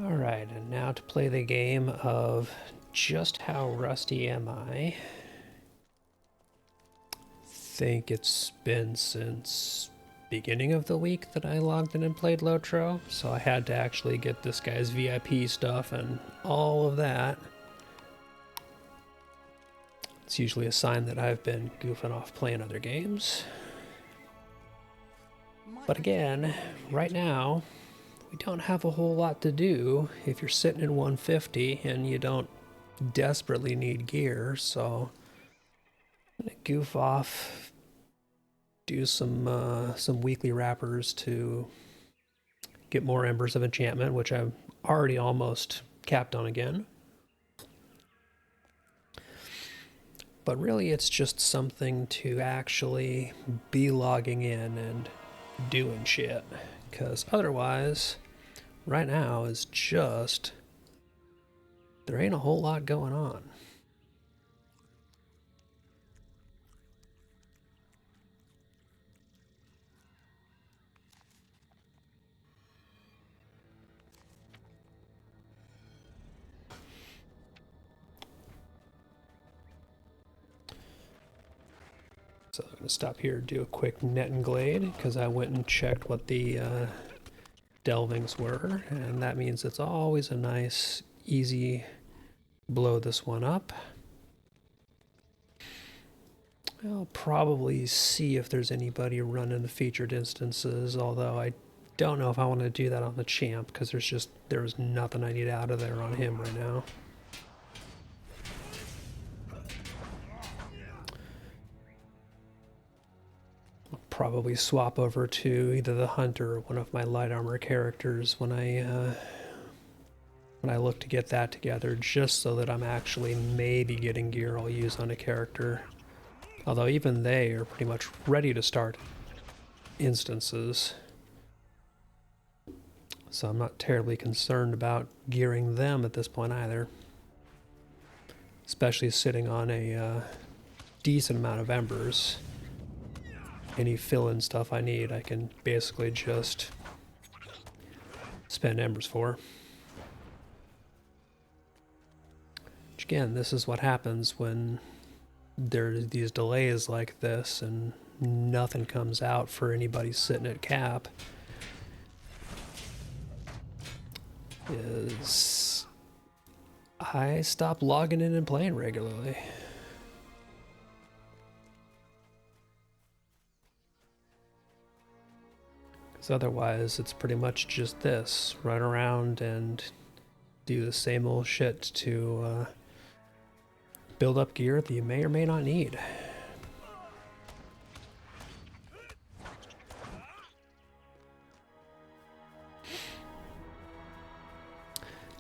Alright, and now to play the game of just how rusty am I? Think it's been since beginning of the week that I logged in and played Lotro, so I had to actually get this guy's VIP stuff and all of that. It's usually a sign that I've been goofing off playing other games. But again, right now, we don't have a whole lot to do if you're sitting in 150 and you don't desperately need gear, so I'm gonna goof off, do some weekly wrappers to get more Embers of Enchantment, which I'm already almost capped on again. But really it's just something to actually be logging in and doing shit, because otherwise right now is just, there ain't a whole lot going on. So I'm going to stop here and do a quick net and glade, because I went and checked what the delvings were, and that means it's always a nice, easy blow this one up. I'll probably see if there's anybody running the featured instances, although I don't know if I want to do that on the champ, because there's nothing I need out of there on him right now. Probably swap over to either the hunter or one of my light armor characters when I look to get that together, just so that I'm actually maybe getting gear I'll use on a character. Although even they are pretty much ready to start instances, so I'm not terribly concerned about gearing them at this point either, especially sitting on a decent amount of embers. Any fill-in stuff I need, I can basically just spend embers for. Which again, this is what happens when there's these delays like this and nothing comes out for anybody sitting at cap. Is I stop logging in and playing regularly. Otherwise it's pretty much just this, run around and do the same old shit to build up gear that you may or may not need.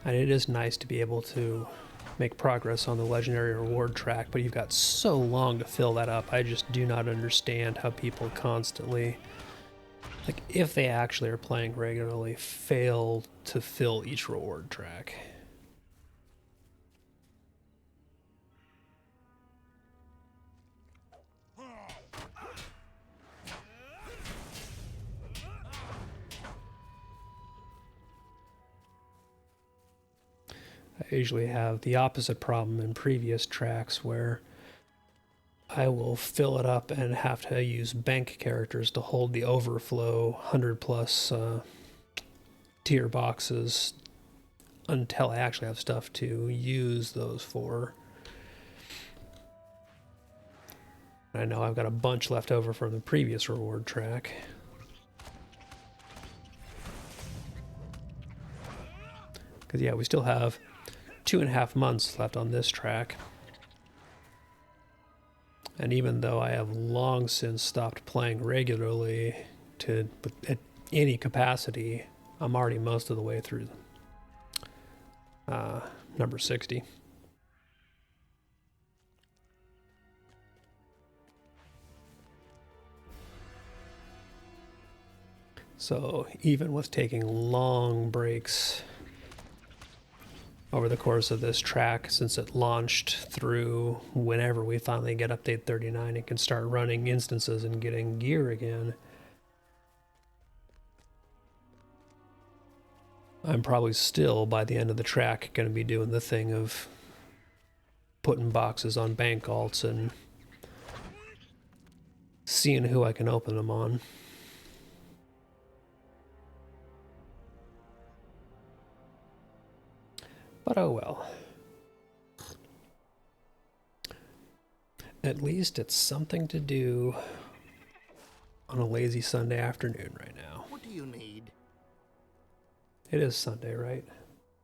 And it is nice to be able to make progress on the legendary reward track, but you've got so long to fill that up. I just do not understand how people constantly, like, if they actually are playing regularly, fail to fill each reward track. I usually have the opposite problem in previous tracks where I will fill it up and have to use bank characters to hold the overflow 100 plus tier boxes until I actually have stuff to use those for. I know I've got a bunch left over from the previous reward track. Because yeah, we still have 2.5 months left on this track. And even though I have long since stopped playing regularly at any capacity, I'm already most of the way through number 60. So even with taking long breaks over the course of this track, since it launched through whenever we finally get update 39 and can start running instances and getting gear again, I'm probably still, by the end of the track, going to be doing the thing of putting boxes on bank alts and seeing who I can open them on. But oh well. At least it's something to do on a lazy Sunday afternoon right now. What do you need? It is Sunday, right?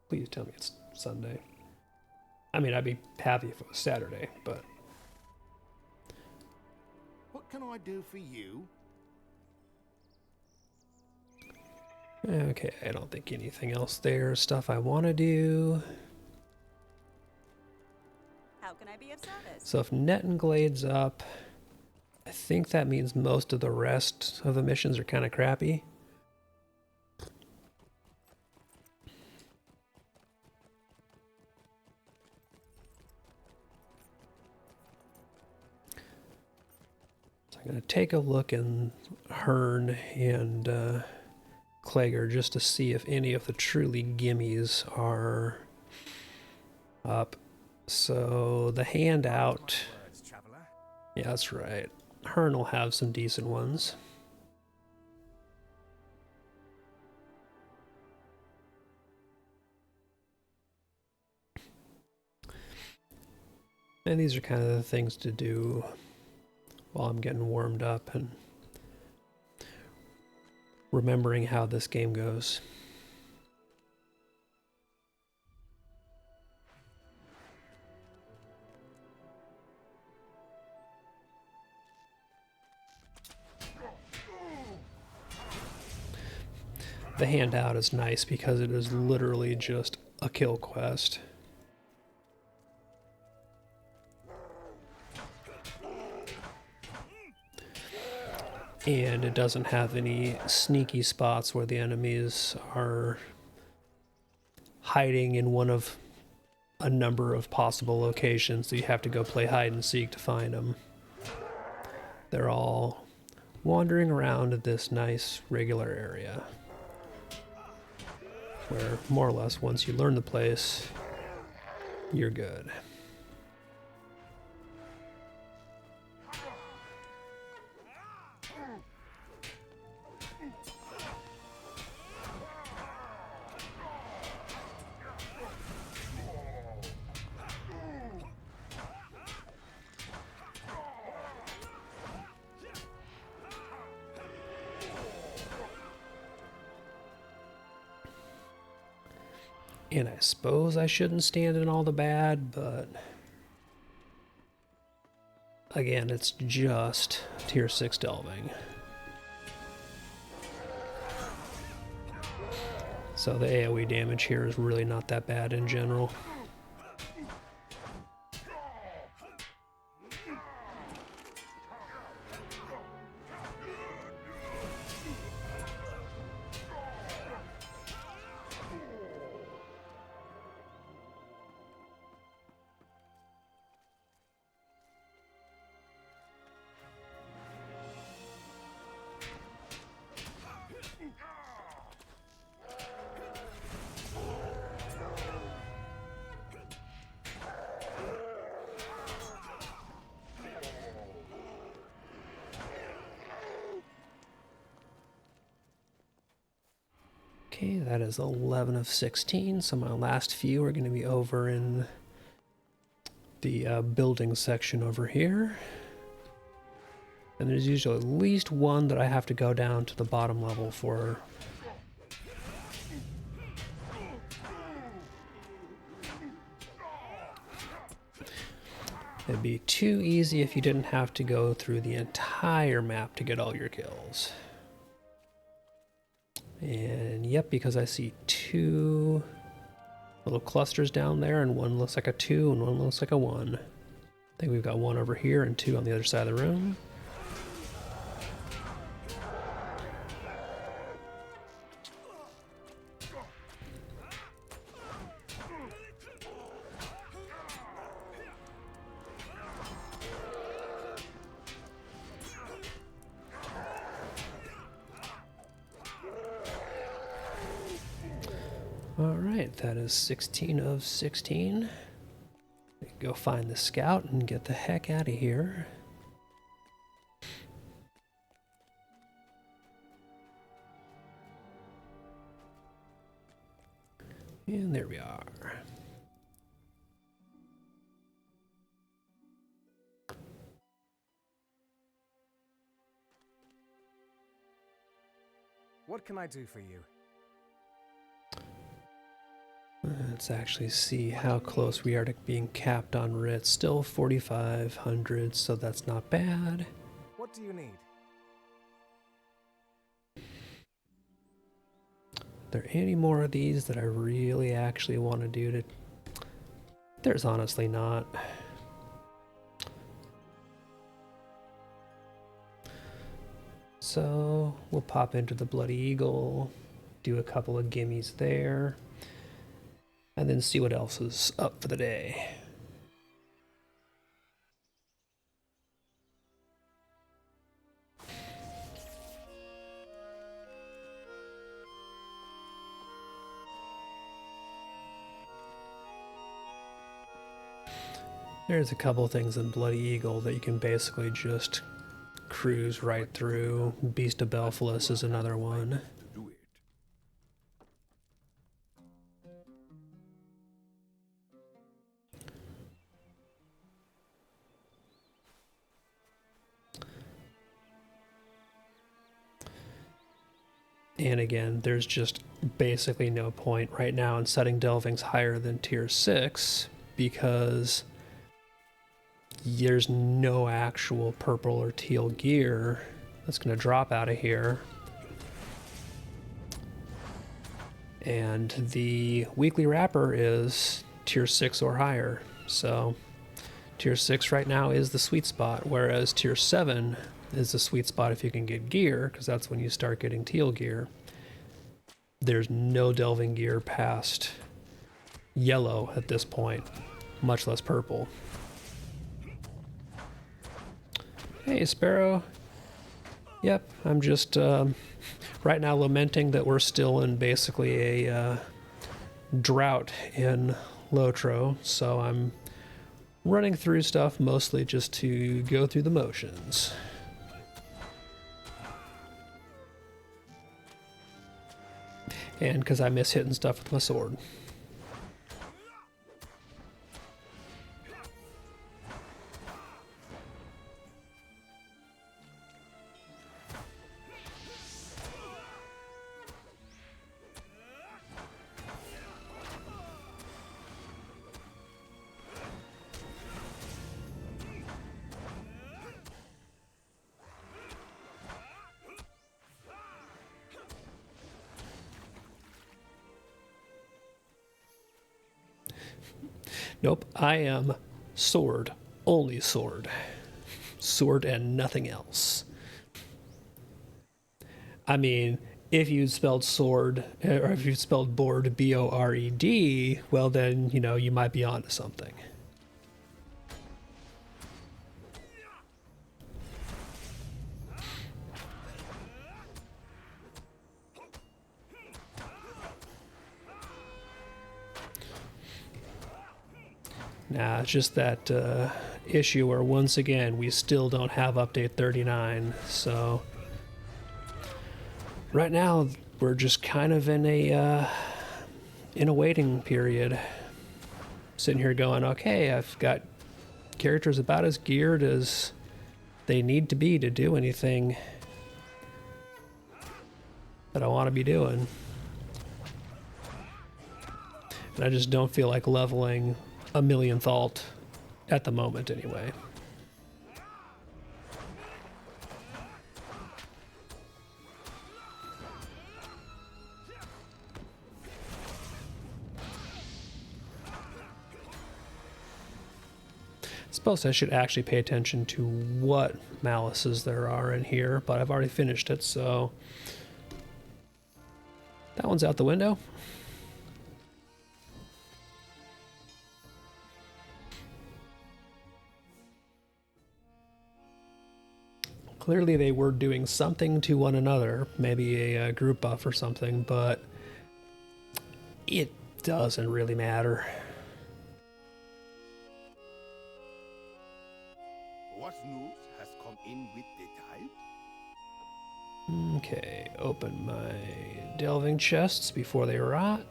Please tell me it's Sunday. I mean, I'd be happy if it was Saturday, but... What can I do for you? Okay, I don't think anything else there. Stuff I want to do. How can I be of service? So if Net and Glade's up, I think that means most of the rest of the missions are kind of crappy. So I'm going to take a look in Hearn and Klager just to see if any of the truly gimmies are up. So the handout, yeah, that's right. Hearn will have some decent ones. And these are kind of the things to do while I'm getting warmed up and remembering how this game goes. The handout is nice because it is literally just a kill quest. And it doesn't have any sneaky spots where the enemies are hiding in one of a number of possible locations that you have to go play hide and seek to find them. They're all wandering around this nice regular area where more or less once you learn the place, you're good. And I suppose I shouldn't stand in all the bad, but again, it's just tier 6 delving. So the AoE damage here is really not that bad in general. Okay, that is 11 of 16, so my last few are going to be over in the building section over here. And there's usually at least one that I have to go down to the bottom level for. It'd be too easy if you didn't have to go through the entire map to get all your kills. And yep, because I see two little clusters down there, and one looks like a 2 and one looks like a 1. I think we've got 1 over here and 2 on the other side of the room. All right, that is 16 of 16. Go find the scout and get the heck out of here. And there we are. What can I do for you? Let's actually see how close we are to being capped on writ. Still 4,500, so that's not bad. What do you need? Are there any more of these that I really actually want to do to... There's honestly not. So we'll pop into the Bloody Eagle, do a couple of gimmies there, and then see what else is up for the day. There's a couple things in Bloody Eagle that you can basically just cruise right through. Beast of Belphilus is another one. And again, there's just basically no point right now in setting Delvings higher than tier 6 because there's no actual purple or teal gear that's going to drop out of here. And the weekly wrapper is tier 6 or higher. So tier 6 right now is the sweet spot, whereas tier 7 is the sweet spot if you can get gear, because that's when you start getting teal gear. There's no delving gear past yellow at this point, much less purple. Hey, Sparrow. Yep, I'm just right now lamenting that we're still in basically a drought in Lotro, so I'm running through stuff mostly just to go through the motions. And because I miss hitting stuff with my sword. Nope, I am sword, only sword. Sword and nothing else. I mean, if you spelled sword, or if you spelled bored B-O-R-E-D, well then, you know, you might be onto something. Nah, it's just that issue where once again we still don't have update 39, so right now we're just kind of in a waiting period. Sitting here going, okay, I've got characters about as geared as they need to be to do anything that I want to be doing. And I just don't feel like leveling a millionth alt at the moment anyway. Suppose I should actually pay attention to what malices there are in here, but I've already finished it, so that one's out the window. Clearly they were doing something to one another, maybe a group buff or something, but It doesn't really matter. What news has come in with the tide? Okay, open my delving chests before they rot.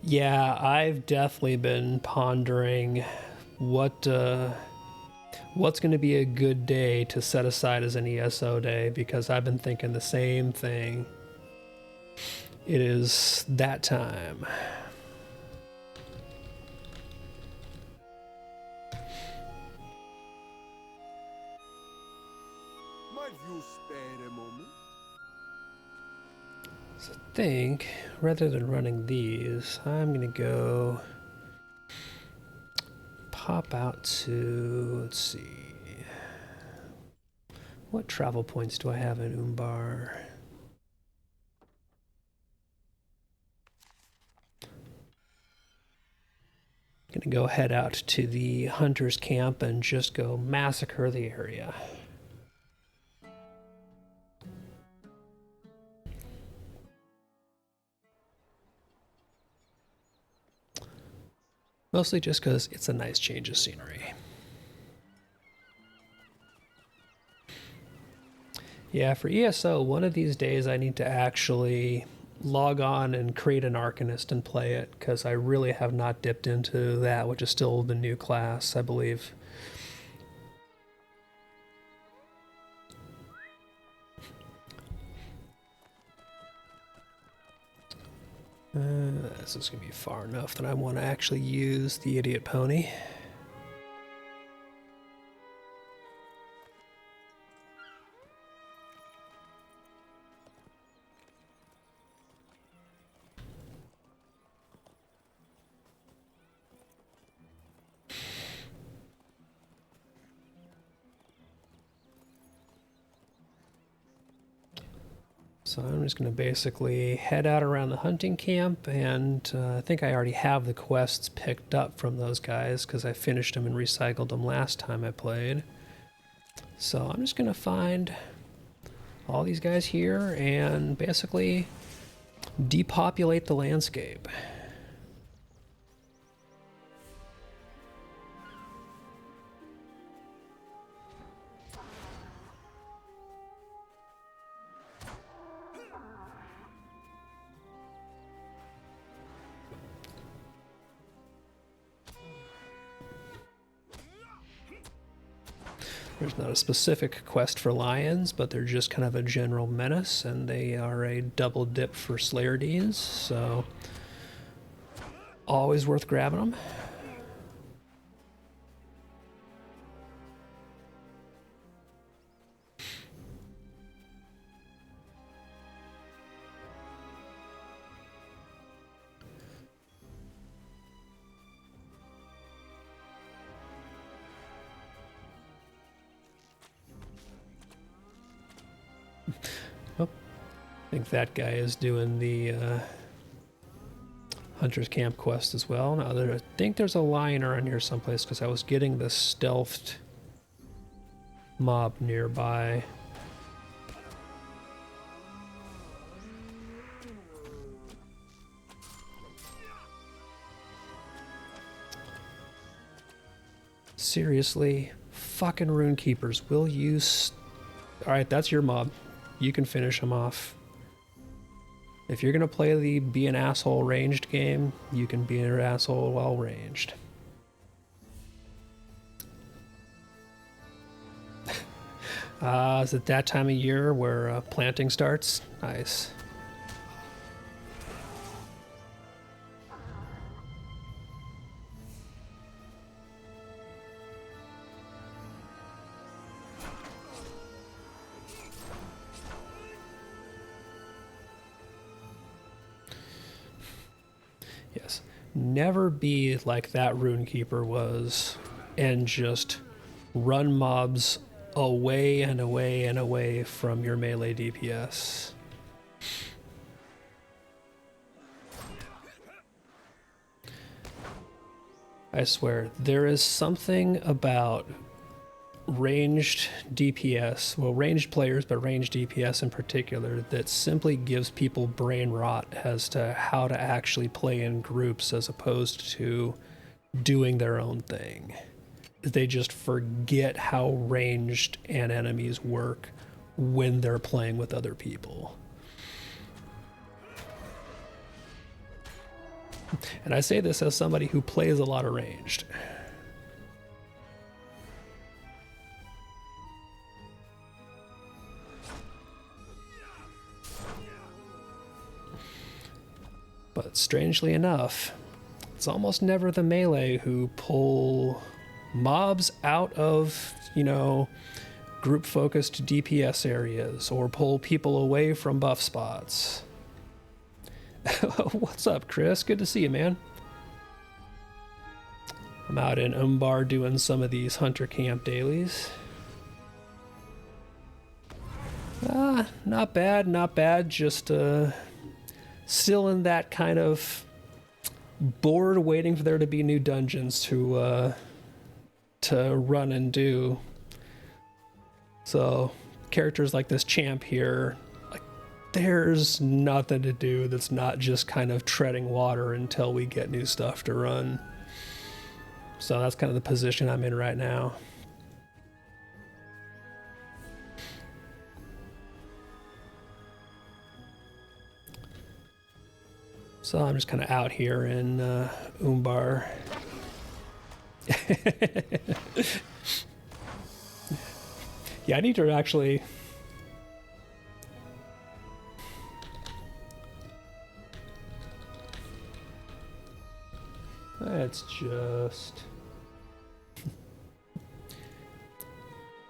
Yeah, I've definitely been pondering what's going to be a good day to set aside as an ESO day, because I've been thinking the same thing. It is that time. Might you spare a moment? So I think, rather than running these, I'm going to go pop out to, let's see, what travel points do I have in Umbar? I'm going to go head out to the hunter's camp and just go massacre the area. Mostly just because it's a nice change of scenery. Yeah, for ESO, one of these days I need to actually log on and create an Arcanist and play it, because I really have not dipped into that, which is still the new class, I believe. This is going to be far enough that I want to actually use the idiot pony. So I'm just going to basically head out around the hunting camp, and I think I already have the quests picked up from those guys because I finished them and recycled them last time I played. So I'm just going to find all these guys here and basically depopulate the landscape. There's not a specific quest for lions, but they're just kind of a general menace, and they are a double dip for Slayer Ds, so always worth grabbing them. Oh, I think that guy is doing the Hunter's Camp quest as well. Now, I think there's a lion around here someplace, because I was getting the stealthed mob nearby. Seriously, fucking Runekeepers, will you... Alright, that's your mob. You can finish him off. If you're gonna play the be an asshole ranged game, you can be an asshole while ranged. Is it that time of year where planting starts? Nice. Yes. Never be like that Runekeeper was and just run mobs away and away and away from your melee DPS. I swear, there is something about ranged DPS, well, ranged players, but ranged DPS in particular, that simply gives people brain rot as to how to actually play in groups as opposed to doing their own thing. They just forget how ranged and enemies work when they're playing with other people. And I say this as somebody who plays a lot of ranged. But strangely enough, it's almost never the melee who pull mobs out of, group-focused DPS areas or pull people away from buff spots. What's up, Chris? Good to see you, man. I'm out in Umbar doing some of these hunter camp dailies. Not bad, not bad. Just still in that kind of bored waiting for there to be new dungeons to run and do. So characters like this champ here, like, there's nothing to do that's not just kind of treading water until we get new stuff to run. So that's kind of the position I'm in right now. So I'm just kind of out here in Umbar. Yeah, I need to actually... That's just...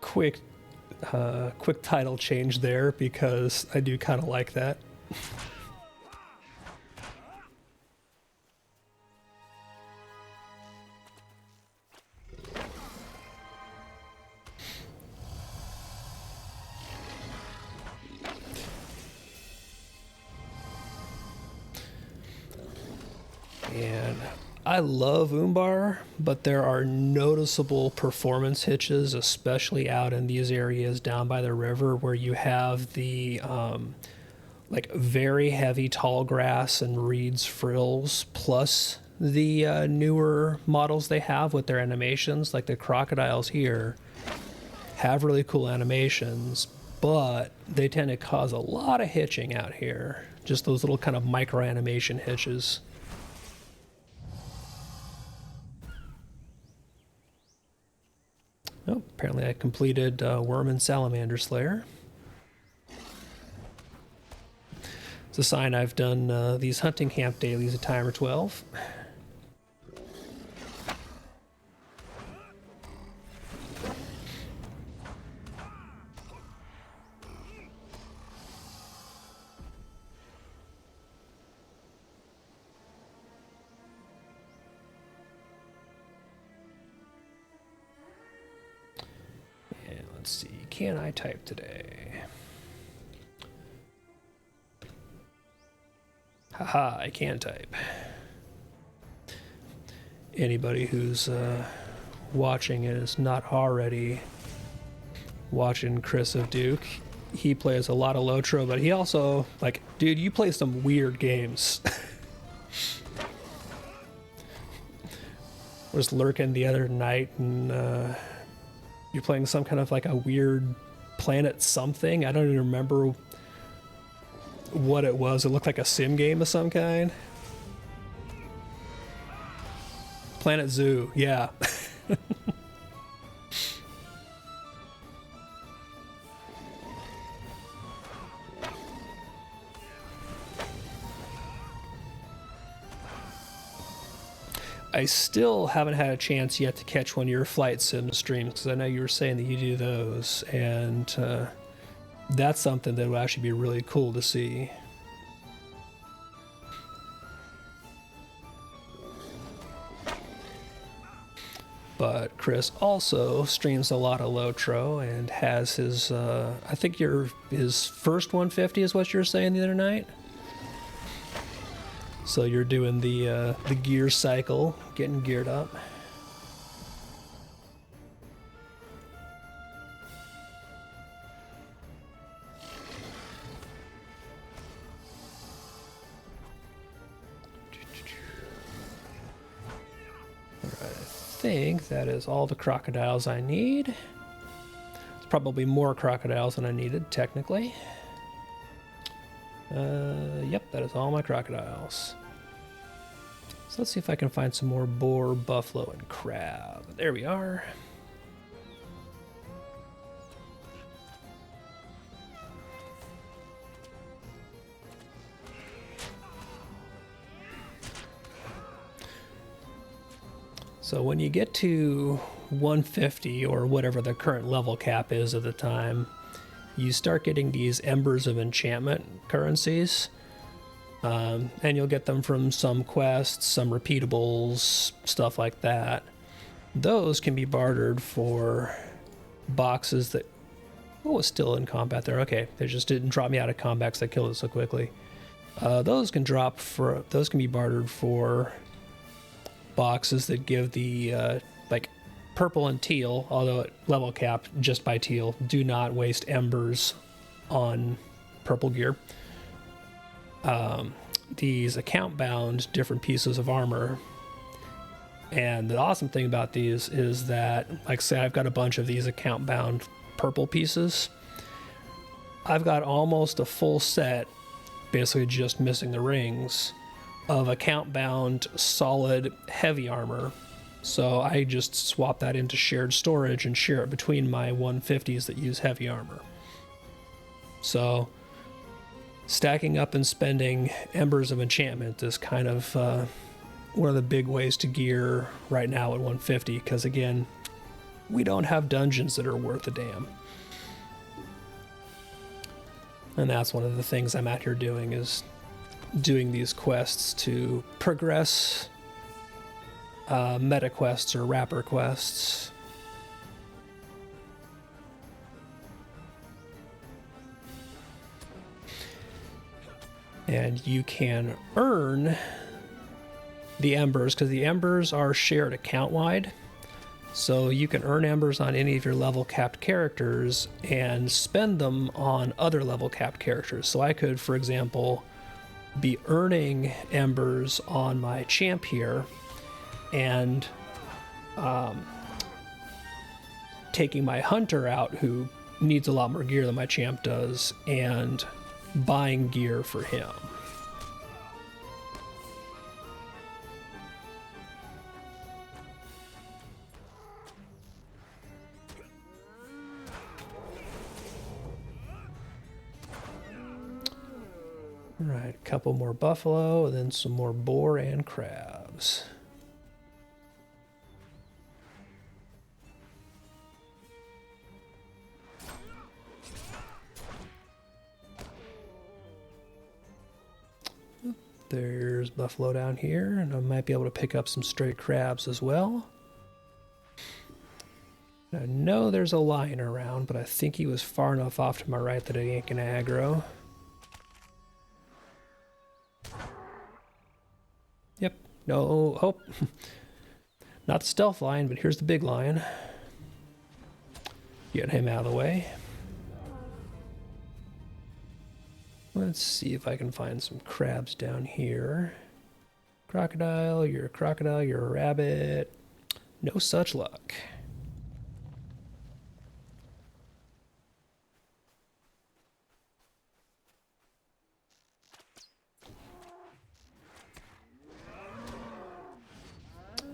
quick title change there, because I do kind of like that. And I love Umbar, but there are noticeable performance hitches, especially out in these areas down by the river where you have the like very heavy tall grass and reeds frills, plus the newer models they have with their animations. Like the crocodiles here have really cool animations, but they tend to cause a lot of hitching out here. Just those little kind of micro animation hitches. Oh, apparently I completed Worm and Salamander Slayer. It's a sign I've done these hunting camp dailies a time or 12. Let's see, can I type today? Haha, I can type. Anybody who's watching it is not already watching Chris of Duke. He plays a lot of Lotro, but he also, like, dude, you play some weird games. Was lurking the other night and you're playing some kind of like a weird planet something. I don't even remember what it was. It looked like a sim game of some kind. Planet Zoo, yeah. I still haven't had a chance yet to catch one of your flight sim streams, because I know you were saying that you do those, and that's something that would actually be really cool to see. But Chris also streams a lot of Lotro and has his, I think his first 150 is what you were saying the other night? So you're doing the gear cycle, getting geared up. think that is all the crocodiles I need. It's probably more crocodiles than I needed, technically. Yep, that is all my crocodiles. So let's see if I can find some more boar, buffalo, and crab. There we are. So when you get to 150 or whatever the current level cap is at the time, you start getting these Embers of Enchantment currencies. And you'll get them from some quests, some repeatables, stuff like that. Those can be bartered for boxes that... What was still in combat there? Okay, they just didn't drop me out of combat because I killed it so quickly. Those can be bartered for boxes that give the like purple and teal, although at level cap just by teal. Do not waste embers on purple gear. These account bound different pieces of armor, and the awesome thing about these is that, like say I've got a bunch of these account bound purple pieces. I've got almost a full set, basically just missing the rings, of account bound solid heavy armor. So I just swap that into shared storage and share it between my 150s that use heavy armor. So stacking up and spending Embers of Enchantment is kind of one of the big ways to gear right now at 150, because again, we don't have dungeons that are worth a damn. And that's one of the things I'm out here doing, is doing these quests to progress meta quests or wrapper quests. And you can earn the embers, because the embers are shared account-wide. So you can earn embers on any of your level capped characters and spend them on other level capped characters. So I could, for example, be earning embers on my champ here and taking my hunter out, who needs a lot more gear than my champ does, and buying gear for him. All right, a couple more buffalo, and then some more boar and crabs. There's buffalo down here, and I might be able to pick up some stray crabs as well. I know there's a lion around, but I think he was far enough off to my right that it ain't gonna aggro. Yep, no, oh, not the stealth lion, but here's the big lion. Get him out of the way. Let's see if I can find some crabs down here. Crocodile, you're a rabbit. No such luck.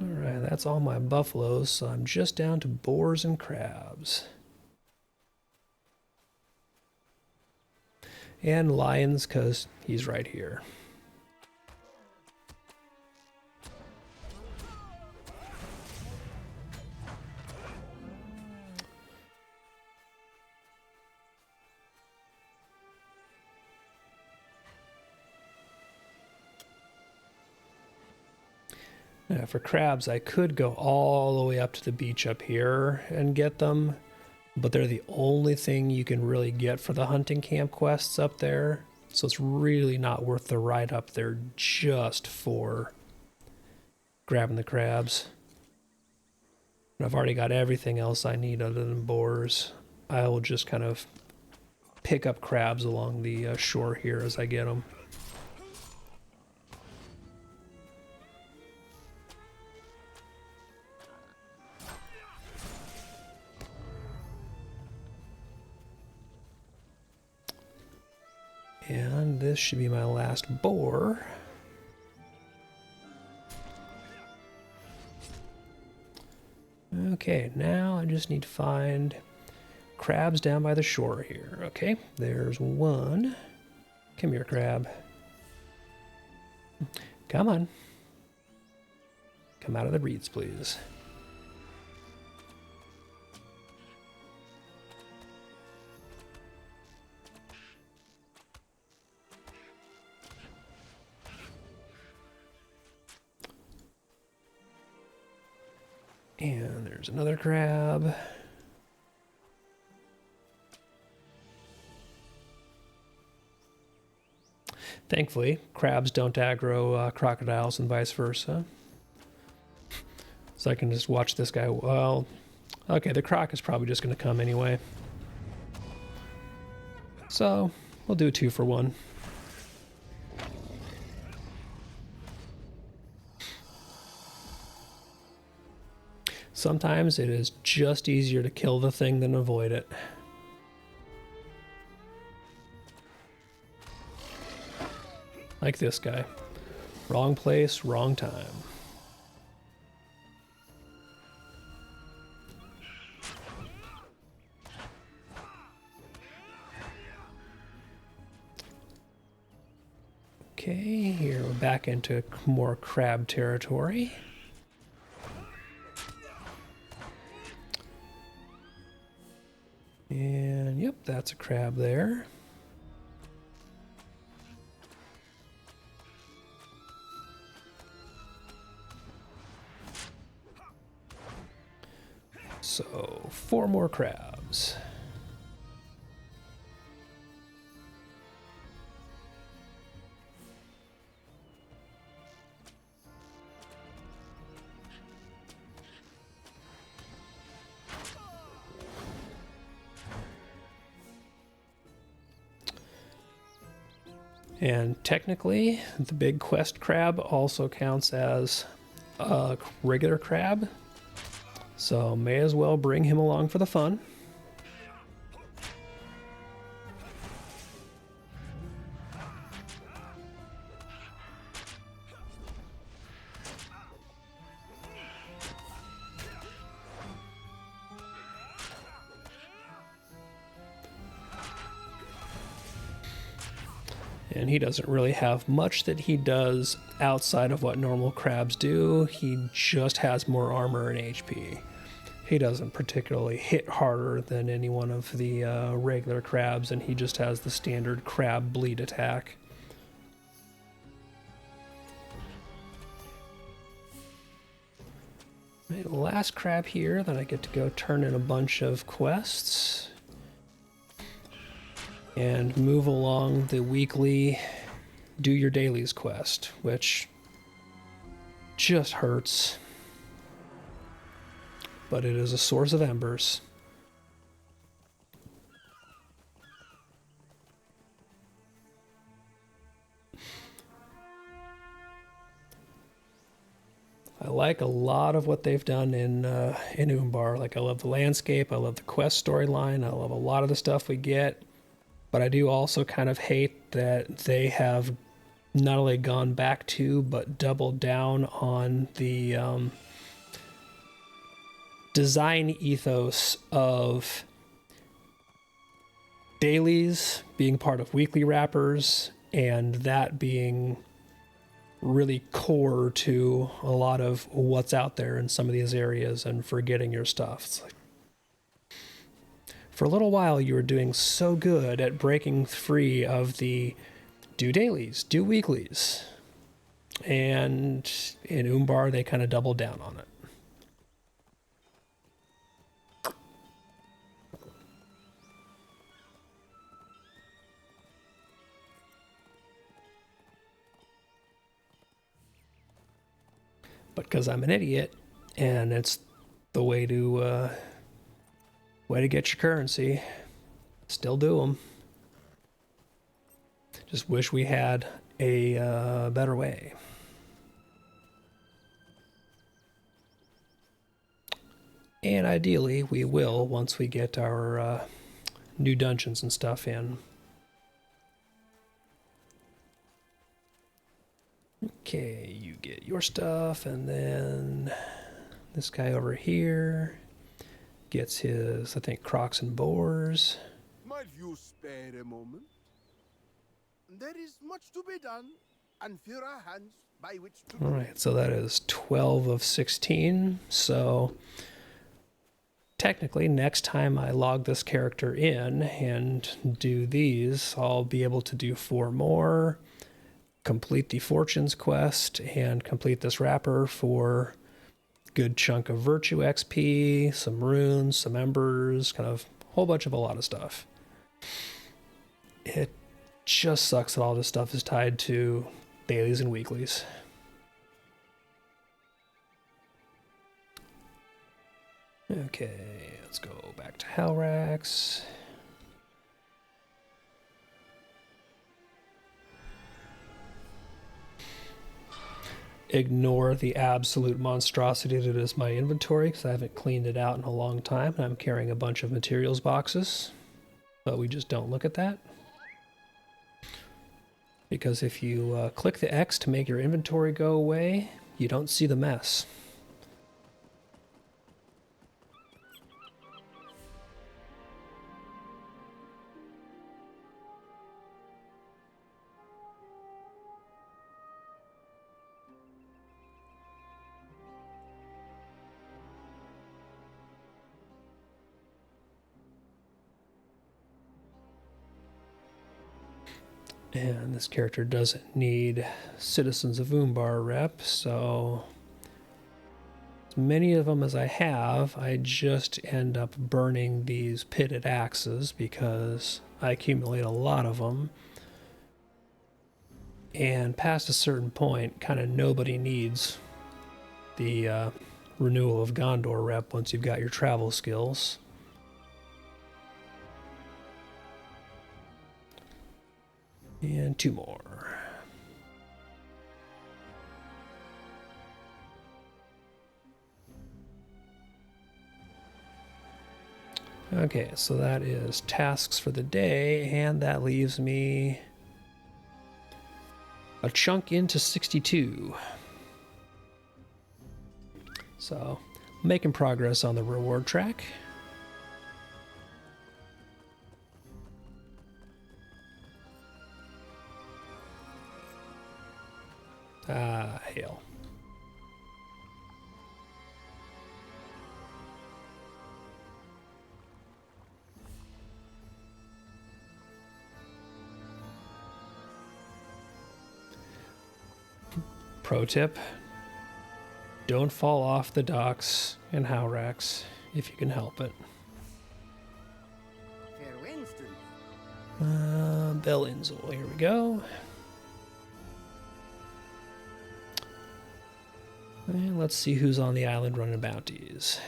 Alright, that's all my buffaloes, so I'm just down to boars and crabs. And lions, because he's right here. Now for crabs, I could go all the way up to the beach up here and get them, but they're the only thing you can really get for the hunting camp quests up there. So it's really not worth the ride up there just for grabbing the crabs. And I've already got everything else I need other than boars. I will just kind of pick up crabs along the shore here as I get them. this should be my last boar. Okay, now I just need to find crabs down by the shore here. Okay, there's one. Come here, crab. Come on. Come out of the reeds, please. And there's another crab. Thankfully, crabs don't aggro crocodiles and vice versa. So I can just watch this guy. Well, okay, the croc is probably just going to come anyway. So we'll do a 2 for 1. Sometimes it is just easier to kill the thing than avoid it. Like this guy. Wrong place, wrong time. Okay, here we're back into more crab territory. And yep, that's a crab there. So 4 more crabs. And technically, the big quest crab also counts as a regular crab. So may as well bring him along for the fun. And he doesn't really have much that he does outside of what normal crabs do. He just has more armor and HP. He doesn't particularly hit harder than any one of the regular crabs, and he just has the standard crab bleed attack. Right, last crab here, then I get to go turn in a bunch of quests and move along the weekly do your dailies quest, which just hurts, but it is a source of embers. I like a lot of what they've done in Umbar. Like, I love the landscape, I love the quest storyline, I love a lot of the stuff we get. But I do also kind of hate that they have not only gone back to, but doubled down on the design ethos of dailies being part of weekly wrappers, and that being really core to a lot of what's out there in some of these areas, and forgetting your stuff. It's like, for a little while, you were doing so good at breaking free of the do dailies, do weeklies. And in Umbar, they kind of doubled down on it. But because I'm an idiot, and it's the way to get your currency, still do them. Just wish we had a better way. And ideally, we will once we get our new dungeons and stuff in. Okay, you get your stuff, and then this guy over here gets his, I think, Crocs and boars. Might you spare a moment? There is much to be done, and fewer hands by which to do. All right, so that is 12 of 16. So technically, next time I log this character in and do these, I'll be able to do 4 more, complete the Fortunes quest, and complete this wrapper for a good chunk of Virtue XP, some runes, some embers, kind of a whole bunch of a lot of stuff. It just sucks that all this stuff is tied to dailies and weeklies. Okay, let's go back to Halrax. Ignore the absolute monstrosity that is my inventory because I haven't cleaned it out in a long time, and I'm carrying a bunch of materials boxes, but we just don't look at that. Because if you click the X to make your inventory go away, you don't see the mess. And this character doesn't need Citizens of Umbar rep, so as many of them as I have, I just end up burning these pitted axes because I accumulate a lot of them. And past a certain point, kind of nobody needs the Renewal of Gondor rep once you've got your travel skills. And 2 more. Okay, so that is tasks for the day, and that leaves me a chunk into 62. So, making progress on the reward track. Hail. Pro tip, don't fall off the docks in Howrax if you can help it. Fair Winston. Bell Inzel, here we go. And let's see who's on the island running bounties.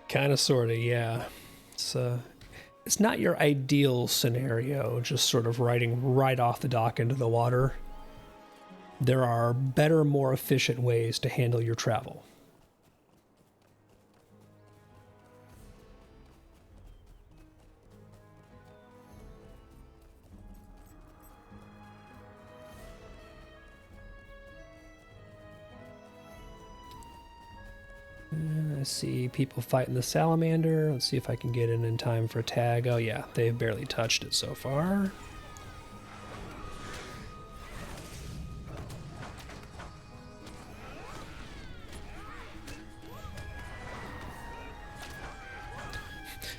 Kind of, sort of, yeah. It's not your ideal scenario, just sort of riding right off the dock into the water. There are better, more efficient ways to handle your travel. I see people fighting the salamander. Let's see if I can get in time for a tag. Oh yeah, they've barely touched it so far.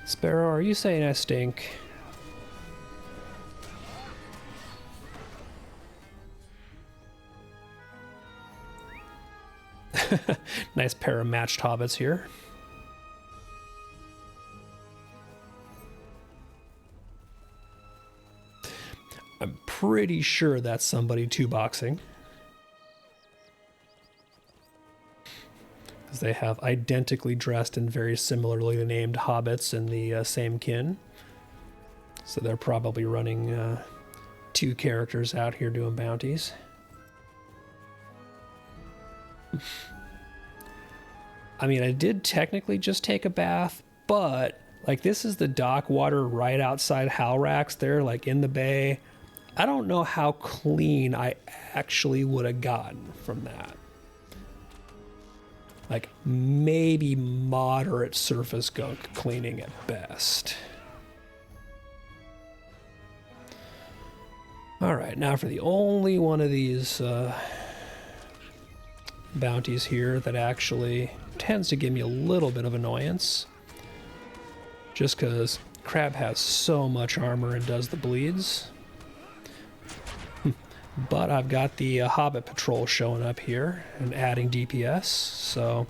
Sparrow, are you saying I stink? Nice pair of matched hobbits here. I'm pretty sure that's somebody 2-boxing. Because they have identically dressed and very similarly named hobbits in the same kin. So they're probably running 2 characters out here doing bounties. I mean, I did technically just take a bath, but like this is the dock water right outside Halrax there, like in the bay. I don't know how clean I actually would have gotten from that. Like maybe moderate surface gunk cleaning at best. All right, now for the only one of these bounties here that actually tends to give me a little bit of annoyance. Just because Crab has so much armor and does the bleeds. But I've got the Hobbit Patrol showing up here and adding DPS, so...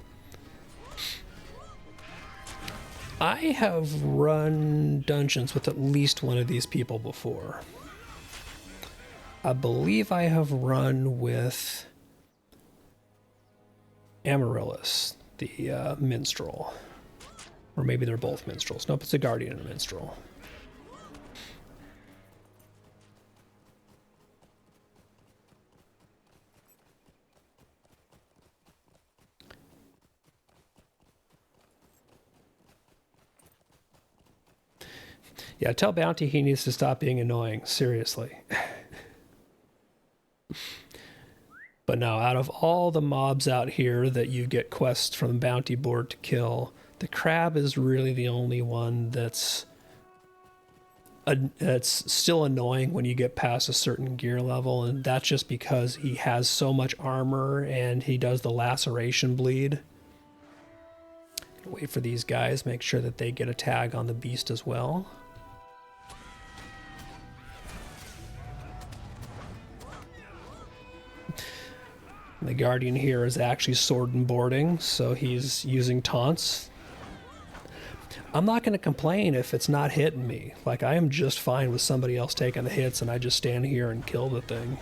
I have run dungeons with at least one of these people before. I believe I have run with Amaryllis, the minstrel. Or maybe they're both minstrels. Nope, it's a guardian and a minstrel. Yeah, tell Bounty he needs to stop being annoying, seriously. But no, out of all the mobs out here that you get quests from the bounty board to kill, the crab is really the only one that's still annoying when you get past a certain gear level, and that's just because he has so much armor and he does the laceration bleed. Wait for these guys, make sure that they get a tag on the beast as well. The Guardian here is actually sword and boarding, so he's using taunts. I'm not going to complain if it's not hitting me. Like, I am just fine with somebody else taking the hits and I just stand here and kill the thing.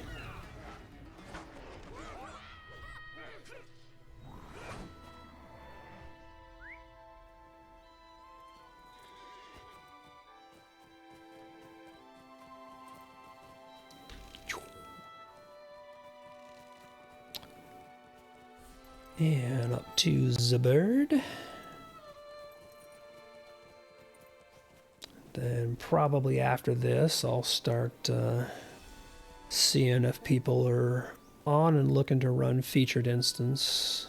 And up to the bird. Then probably after this, I'll start seeing if people are on and looking to run featured instance.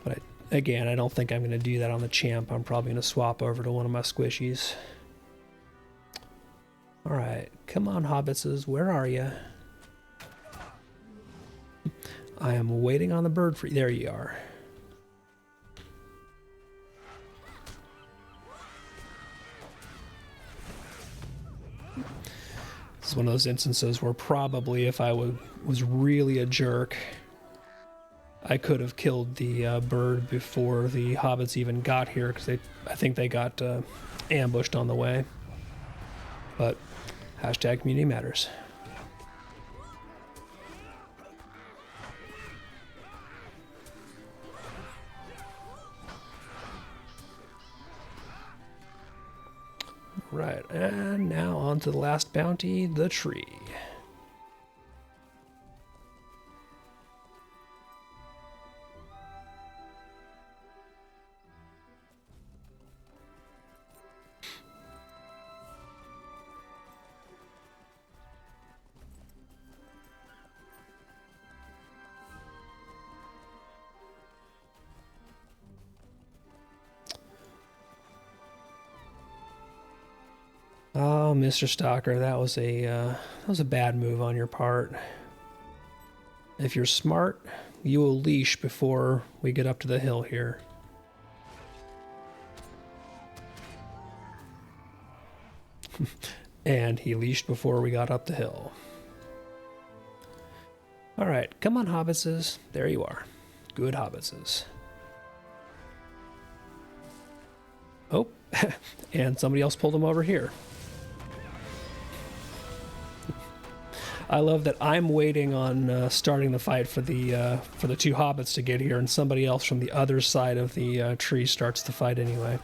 But again, I don't think I'm going to do that on the champ. I'm probably going to swap over to one of my squishies. All right, come on, hobbitses, where are you? I am waiting on the bird for you. There you are. This is one of those instances where probably if I was really a jerk, I could have killed the bird before the hobbits even got here, because I think they got ambushed on the way. But hashtag community matters. Right, and now on to the last bounty, the tree. Oh, Mr. Stalker, that was a bad move on your part. If you're smart, you will leash before we get up to the hill here. And he leashed before we got up the hill. All right, come on, hobbitses. There you are. Good hobbitses. Oh, and somebody else pulled him over here. I love that I'm waiting on starting the fight for the two hobbits to get here, and somebody else from the other side of the tree starts the fight anyway.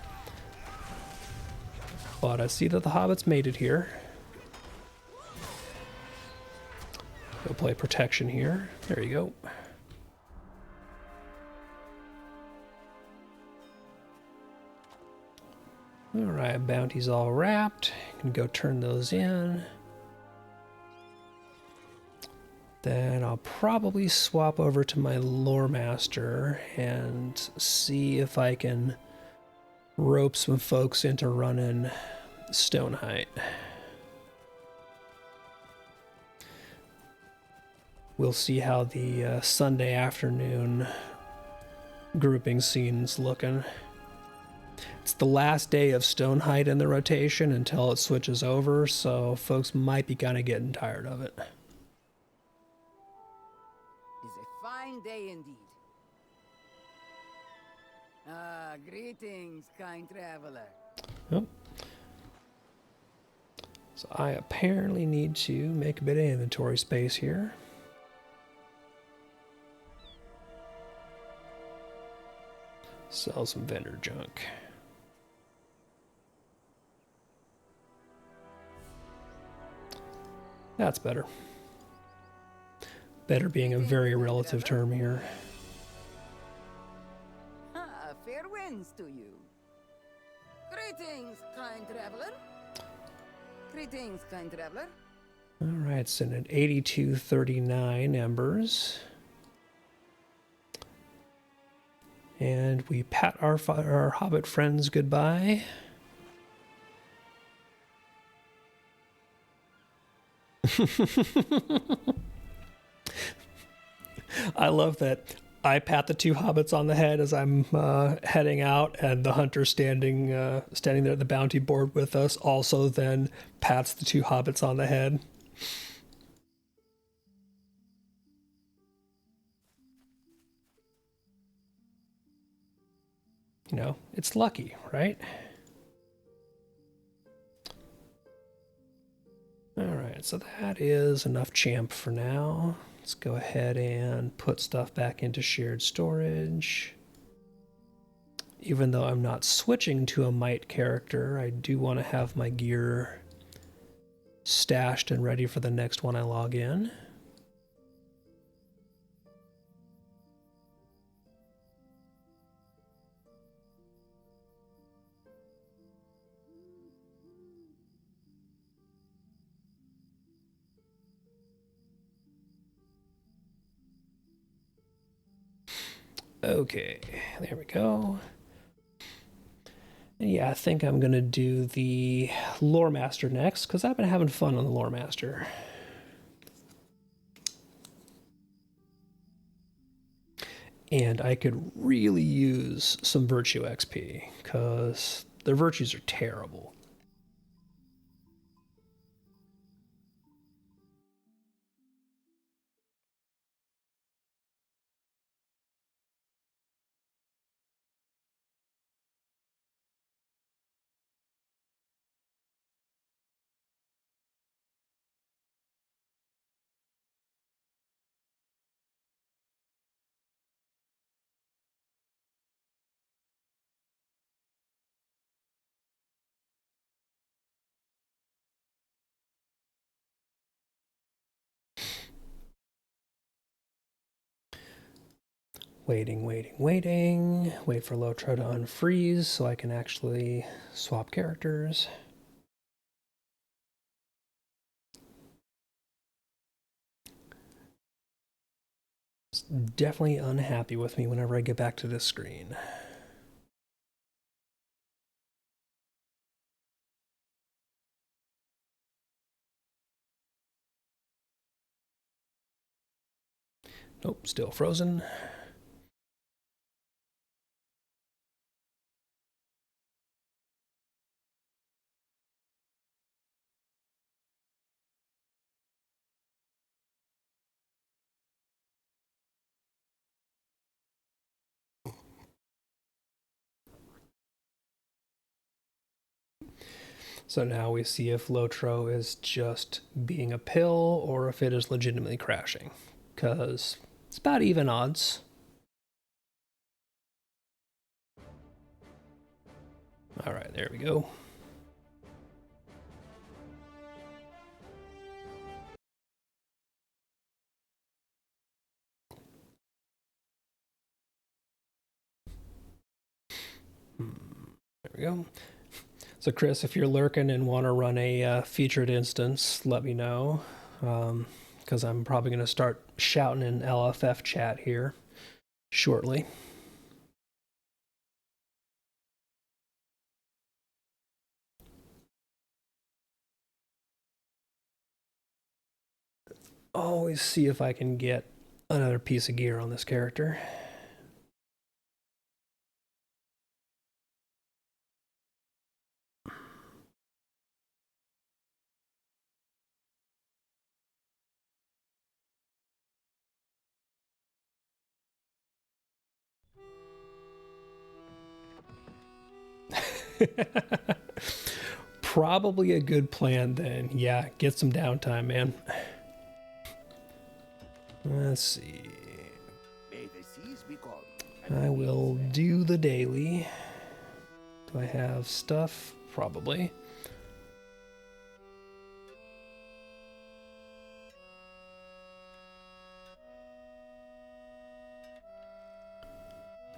But I see that the hobbits made it here. Go play protection here. There you go. Alright, bounty's all wrapped. Can go turn those in. Then I'll probably swap over to my lore master and see if I can rope some folks into running Stoneheight. We'll see how the Sunday afternoon grouping scene's looking. It's the last day of Stoneheight in the rotation until it switches over, so folks might be kind of getting tired of it. Is a fine day indeed. Ah, greetings, kind traveler. Oh. So I apparently need to make a bit of inventory space here. Sell some vendor junk. That's better. Better being a very relative term here. Ah, fair winds to you. Greetings, kind traveler. Greetings, kind traveler. All right, sitting at 8239 embers. And we pat our hobbit friends goodbye. I love that I pat the two hobbits on the head as I'm heading out, and the hunter standing there at the bounty board with us also then pats the two hobbits on the head. You know, it's lucky, right? Alright, so that is enough champ for now. Let's go ahead and put stuff back into shared storage. Even though I'm not switching to a might character, I do want to have my gear stashed and ready for the next one I log in. Okay, there we go. And yeah, I think I'm going to do the Lore Master next, because I've been having fun on the Lore Master. And I could really use some Virtue XP, because their virtues are terrible. Waiting. Wait for Lotro to unfreeze so I can actually swap characters. It's definitely unhappy with me whenever I get back to this screen. Nope, still frozen. So now we see if Lotro is just being a pill or if it is legitimately crashing, because it's about even odds. All right, there we go. we go. So Chris, if you're lurking and want to run a featured instance, let me know. Because I'm probably going to start shouting in LFF chat here shortly. Always see if I can get another piece of gear on this character. Probably a good plan then. Yeah, get some downtime, man. Let's see. May the seas be calm. I will do the daily. Do I have stuff? Probably.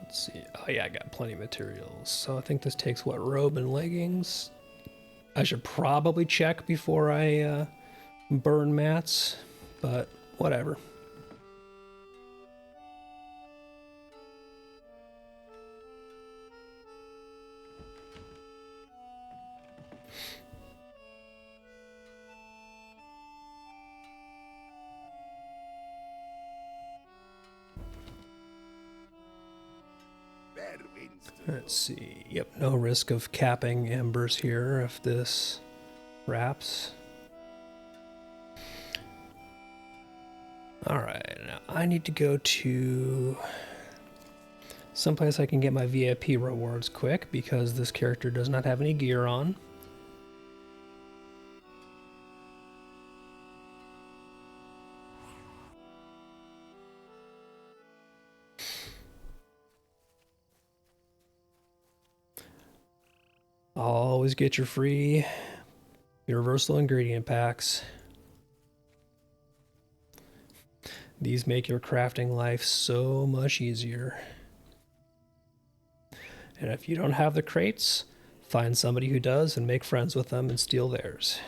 Let's see. Oh yeah, I got plenty of materials. So I think this takes what, robe and leggings? I should probably check before I burn mats, but whatever. Fair winds to Let's see. Yep, no risk of capping embers here if this wraps. Alright, now I need to go to someplace I can get my VIP rewards quick because this character does not have any gear on. Always get your free universal ingredient packs. These make your crafting life so much easier. And if you don't have the crates, find somebody who does and make friends with them and steal theirs.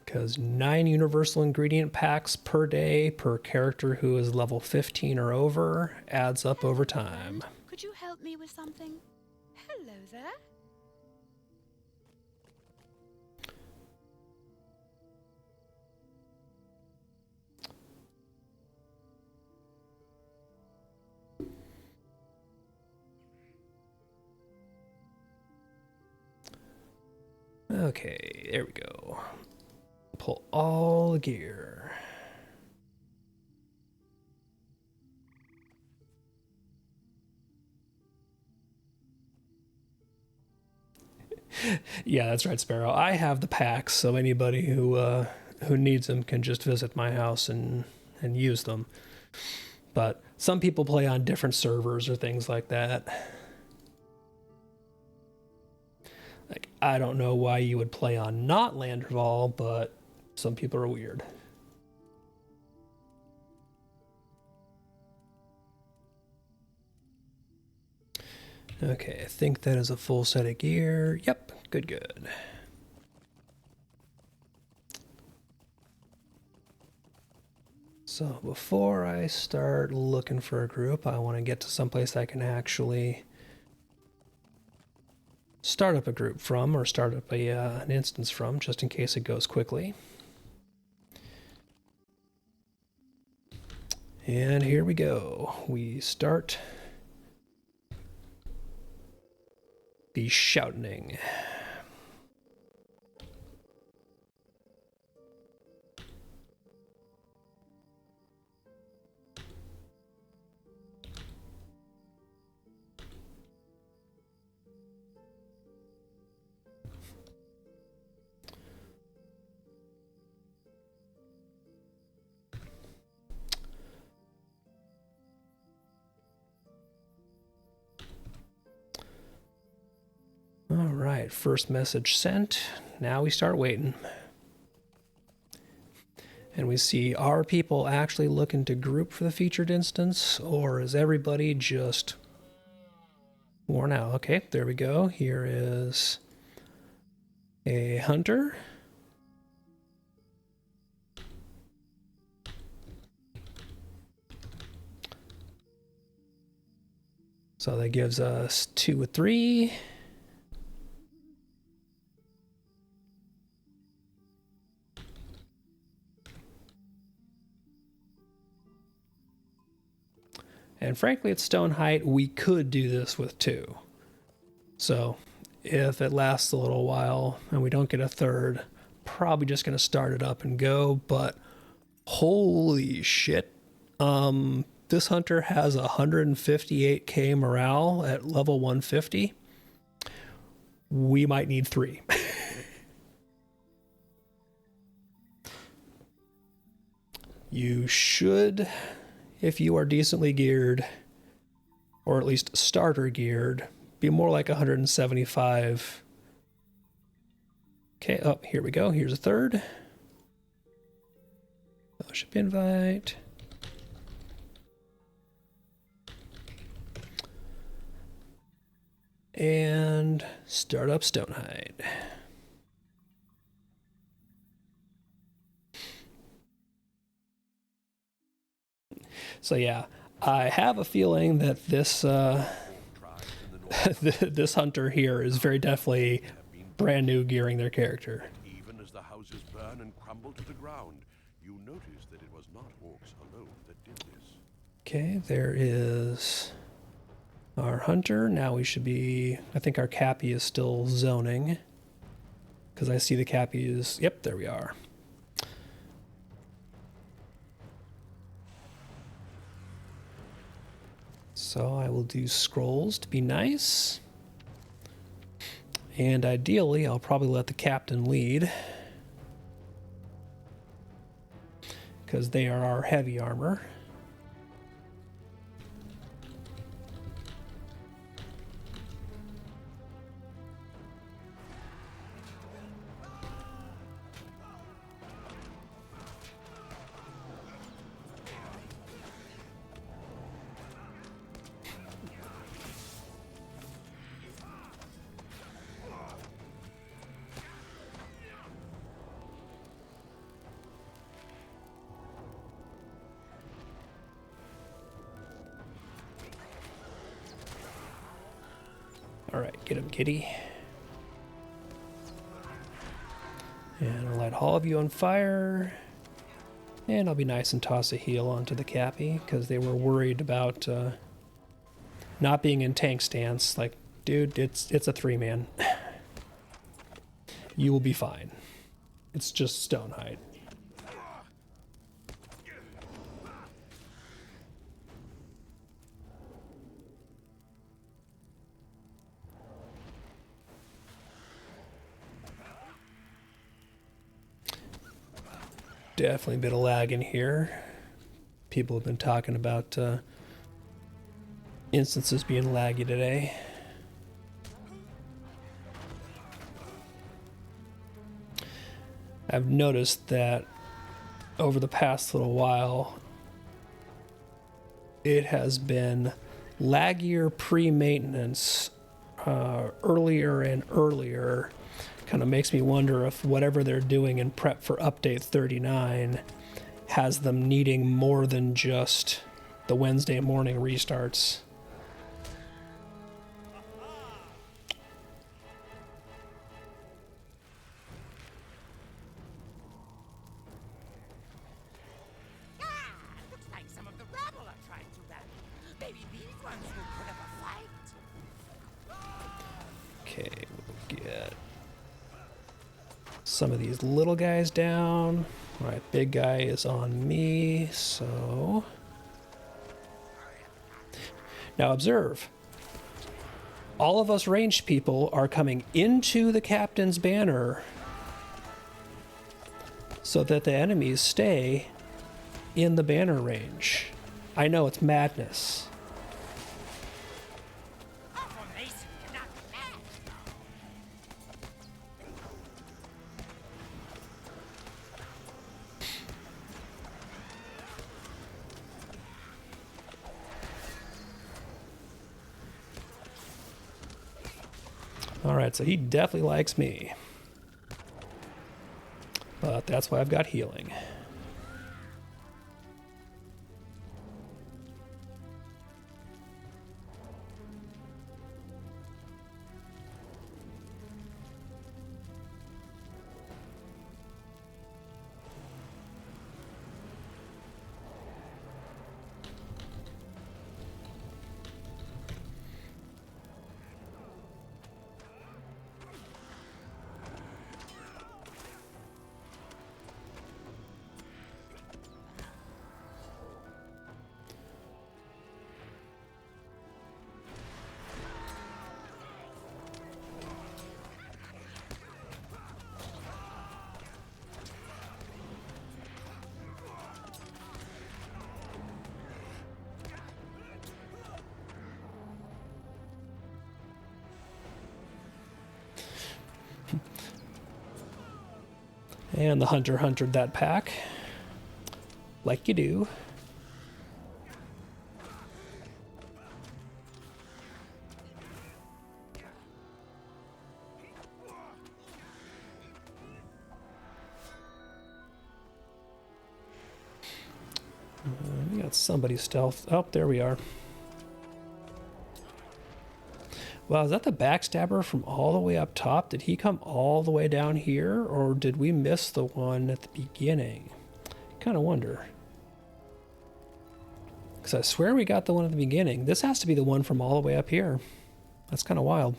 Because 9 universal ingredient packs per day per character who is level 15 or over adds up over time. Could you help me with something? Hello there. Okay, there we go. Pull all the gear. Yeah, that's right, Sparrow. I have the packs, so anybody who needs them can just visit my house and use them. But some people play on different servers or things like that. Like, I don't know why you would play on not Landerval, but some people are weird. Okay, I think that is a full set of gear. Yep, good. So before I start looking for a group, I want to get to someplace I can actually start up a group from, or start up an instance from, just in case it goes quickly. And here we go. We start the shouting. All right, first message sent. Now we start waiting. And we see, are people actually looking to group for the featured instance, or is everybody just worn out? Okay, there we go. Here is a hunter. So that gives us 2 with 3. And frankly, at stone height, we could do this with 2. So if it lasts a little while and we don't get a third, probably just going to start it up and go. But holy shit. This hunter has 158k morale at level 150. We might need 3. You should, if you are decently geared, or at least starter geared, be more like 175. Okay, oh, here we go. Here's a third. Fellowship invite. And start up Stonehide. So yeah, I have a feeling that this this hunter here is very definitely brand new gearing their character. Even as the houses burn and crumble to the ground, you notice that it was not orcs alone that did this. Okay, there is our hunter. Now we should be, I think our Cappy is still zoning. Because I see the Cappy is, yep, there we are. So I will do scrolls to be nice. And ideally, I'll probably let the captain lead. Because they are our heavy armor. All right, get him, kitty. And I'll light all of you on fire. And I'll be nice and toss a heal onto the Cappy, because they were worried about not being in tank stance. Like, dude, it's a 3-man. You will be fine. It's just Stonehide. Definitely a bit of lag in here. People have been talking about instances being laggy today. I've noticed that over the past little while, it has been laggier pre-maintenance earlier and earlier. Kind of makes me wonder if whatever they're doing in prep for update 39 has them needing more than just the Wednesday morning restarts. Looks like some of the rabble are trying to rally. Maybe these ones will put up a fight. Okay, we'll get some of these little guys down. All right, big guy is on me, so... Now observe. All of us ranged people are coming into the captain's banner so that the enemies stay in the banner range. I know it's madness. Our formation cannot be matched. Alright, so he definitely likes me. But that's why I've got healing. And the hunter hunted that pack. Like you do. We got somebody stealth. Oh, there we are. Wow, is that the backstabber from all the way up top? Did he come all the way down here, or did we miss the one at the beginning? Kind of wonder. Because I swear we got the one at the beginning. This has to be the one from all the way up here. That's kind of wild.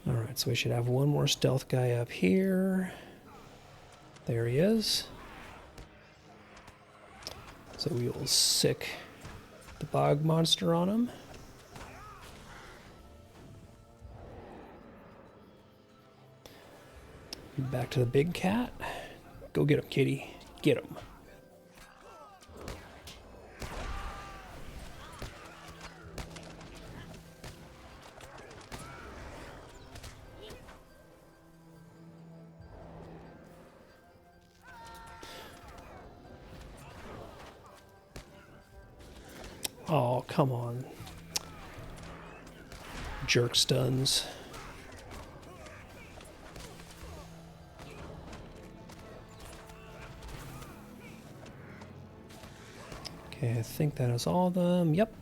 Alright, so we should have one more stealth guy up here. There he is. So we will sick the bog monster on him. Back to the big cat. Go get him, kitty. Get him. Oh, come on. Jerk stuns. Okay, I think that is all of them. Yep.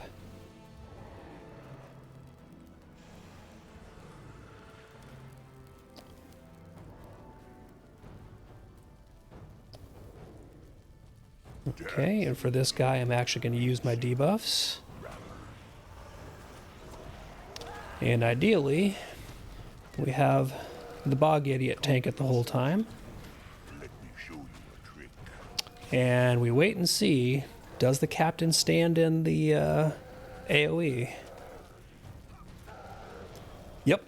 Okay, and for this guy, I'm actually going to use my debuffs. And ideally, we have the bog idiot tank it the whole time. Let me show you a trick. And we wait and see, does the captain stand in the AoE? Yep.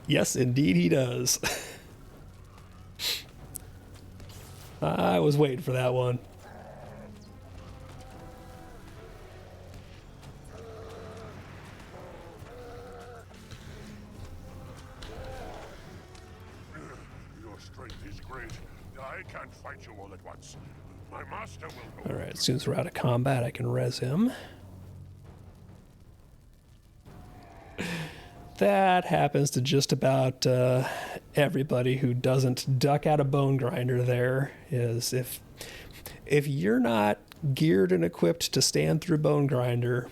Yes, indeed he does. I was waiting for that one. Your strength is great. I can't fight you all at once. My master will know. Alright, as soon as we're out of combat, I can res him. That happens to just about everybody who doesn't duck out a bone grinder there. Is if you're not geared and equipped to stand through bone grinder,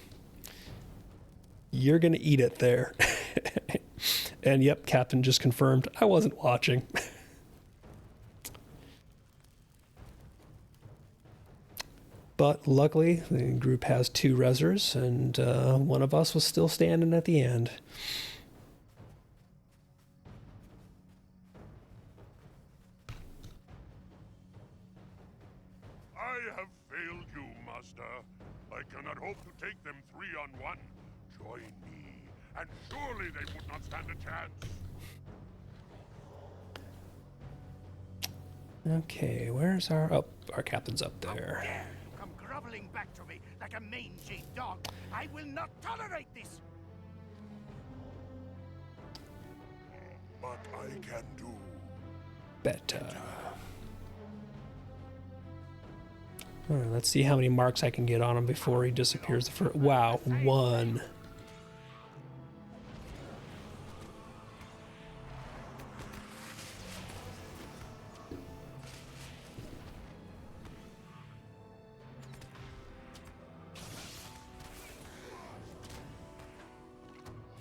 you're going to eat it there. And yep, Captain just confirmed I wasn't watching. But luckily, the group has 2 resers, and one of us was still standing at the end. I have failed you, master. I cannot hope to take them 3-on-1. Join me, and surely they would not stand a chance. Okay, where's our captain's up there. Dare you come groveling back to me like a mangy dog. I will not tolerate this. But I can do Better. Alright, let's see how many marks I can get on him before he disappears. Wow, 1.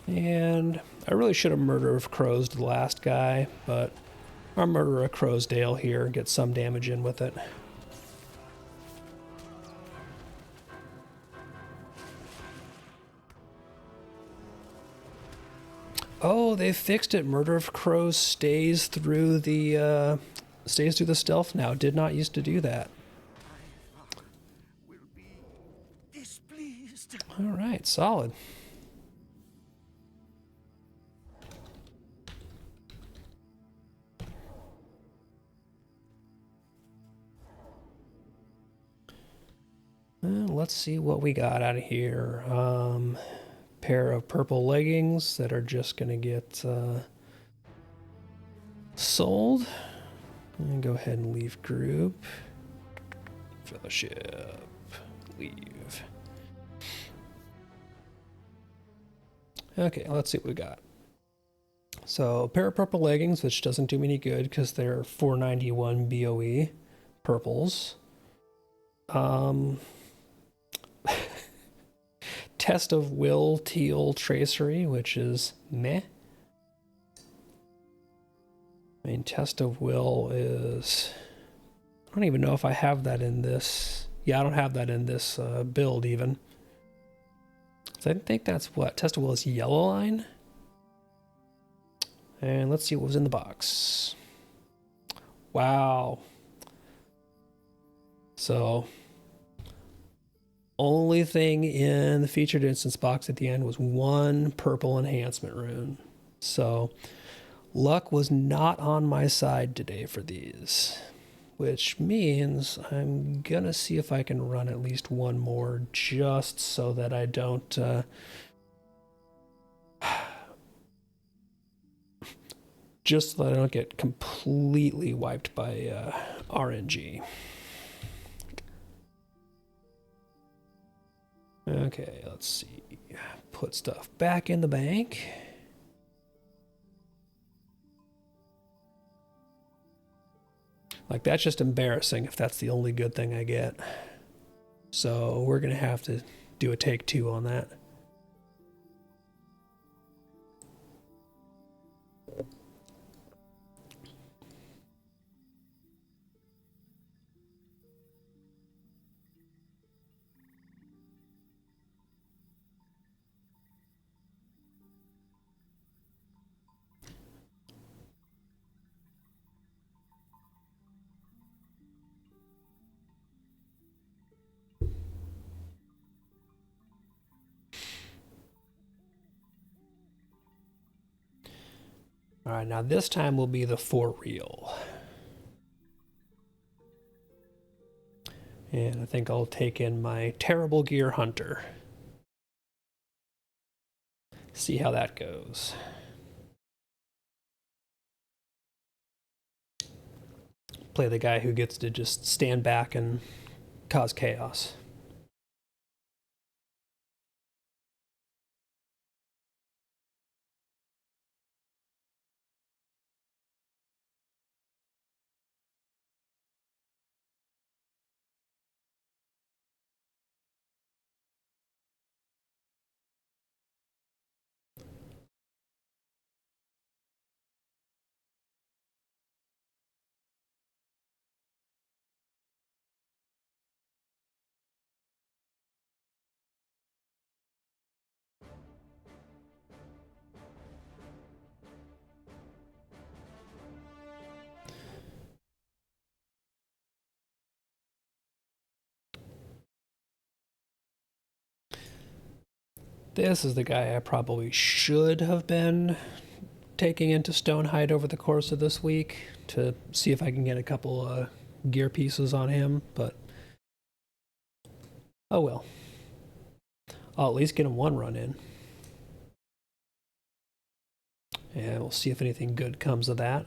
And I really should have Murder of Crows the last guy, but I'll Murder of Crowsdale here and get some damage in with it. Oh, they fixed it. Murder of Crows stays through the stealth now. Did not used to do that. Will be displeased. All right, solid. Let's see what we got out of here. Pair of purple leggings that are just gonna get sold. And go ahead and leave group. Fellowship. Leave. Okay, let's see what we got. So, a pair of purple leggings, which doesn't do me any good because they're 491 BOE purples. Test of Will Teal Tracery, which is meh. I mean, Test of Will is... I don't even know if I have that in this... Yeah, I don't have that in this build, even. So I think that's what? Test of Will is Yellow Line. And let's see what was in the box. Wow. So... only thing in the featured instance box at the end was 1 purple enhancement rune. So luck was not on my side today for these, which means I'm gonna see if I can run at least 1 more just so that I don't just so that I don't get completely wiped by RNG. Okay, let's see. Put stuff back in the bank. Like, that's just embarrassing if that's the only good thing I get. So we're going to have to do a take 2 on that. All right, now this time will be the for real. And I think I'll take in my Terrible Gear Hunter. See how that goes. Play the guy who gets to just stand back and cause chaos. This is the guy I probably should have been taking into Stonehide over the course of this week to see if I can get a couple gear pieces on him, but oh well. I'll at least get him one run in. And we'll see if anything good comes of that.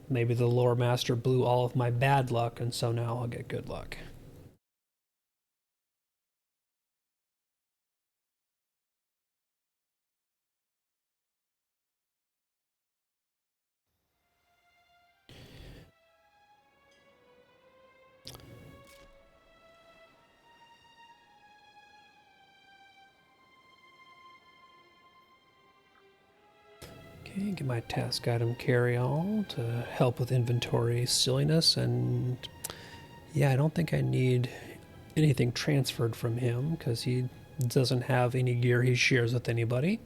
Maybe the lore master blew all of my bad luck, and so now I'll get good luck. Okay, get my task item carry-all to help with inventory silliness, and yeah, I don't think I need anything transferred from him because he doesn't have any gear he shares with anybody.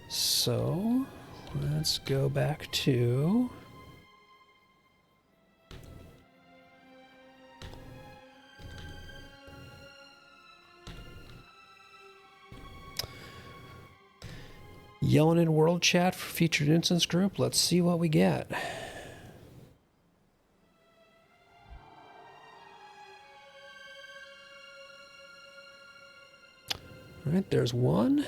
So let's go back to yelling in world chat for featured instance group. Let's see what we get. All right, there's one.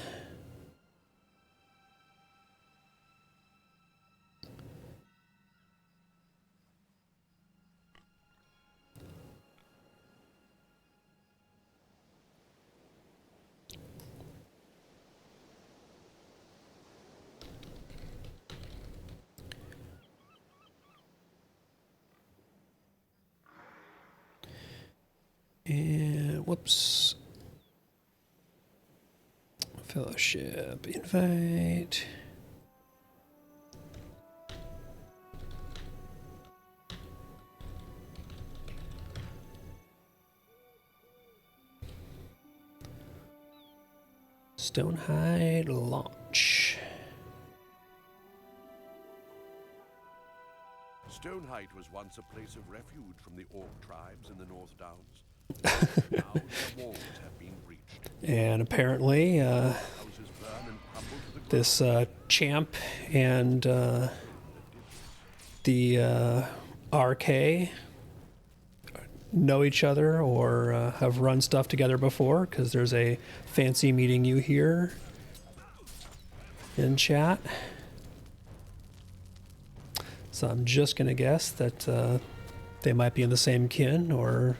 And whoops. Fellowship invite. Stonehide launch. Stonehide was once a place of refuge from the orc tribes in the North Downs. Now the walls have been breached. And apparently, Houses burn and crumble to the ground. this champ and the RK know each other or have run stuff together before, because there's a fancy meeting you here in chat. So I'm just going to guess that they might be in the same kin or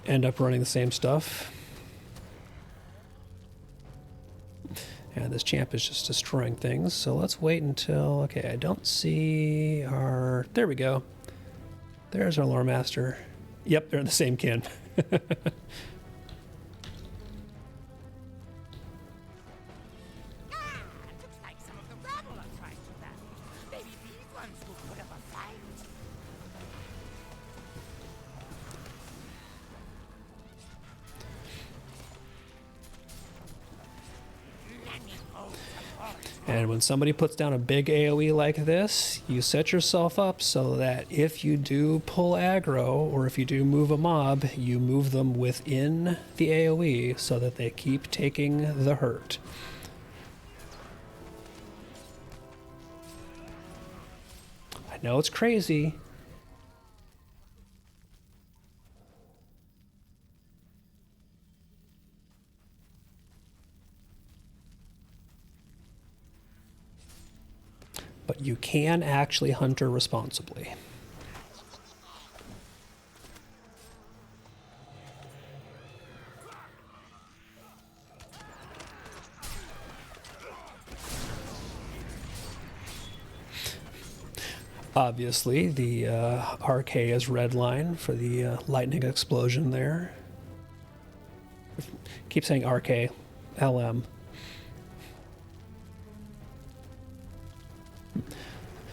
end up running the same stuff. And this champ is just destroying things. So let's wait until... Okay, I don't see our... There we go. There's our lore master. Yep, they're in the same kin. Looks like some of the rabble are trying to battle. Maybe these ones will put up a fight. And when somebody puts down a big AoE like this, you set yourself up so that if you do pull aggro, or if you do move a mob, you move them within the AoE so that they keep taking the hurt. I know it's crazy. But you can actually hunter responsibly. Obviously, the RK is red line for the lightning explosion there. Keep saying RK, LM.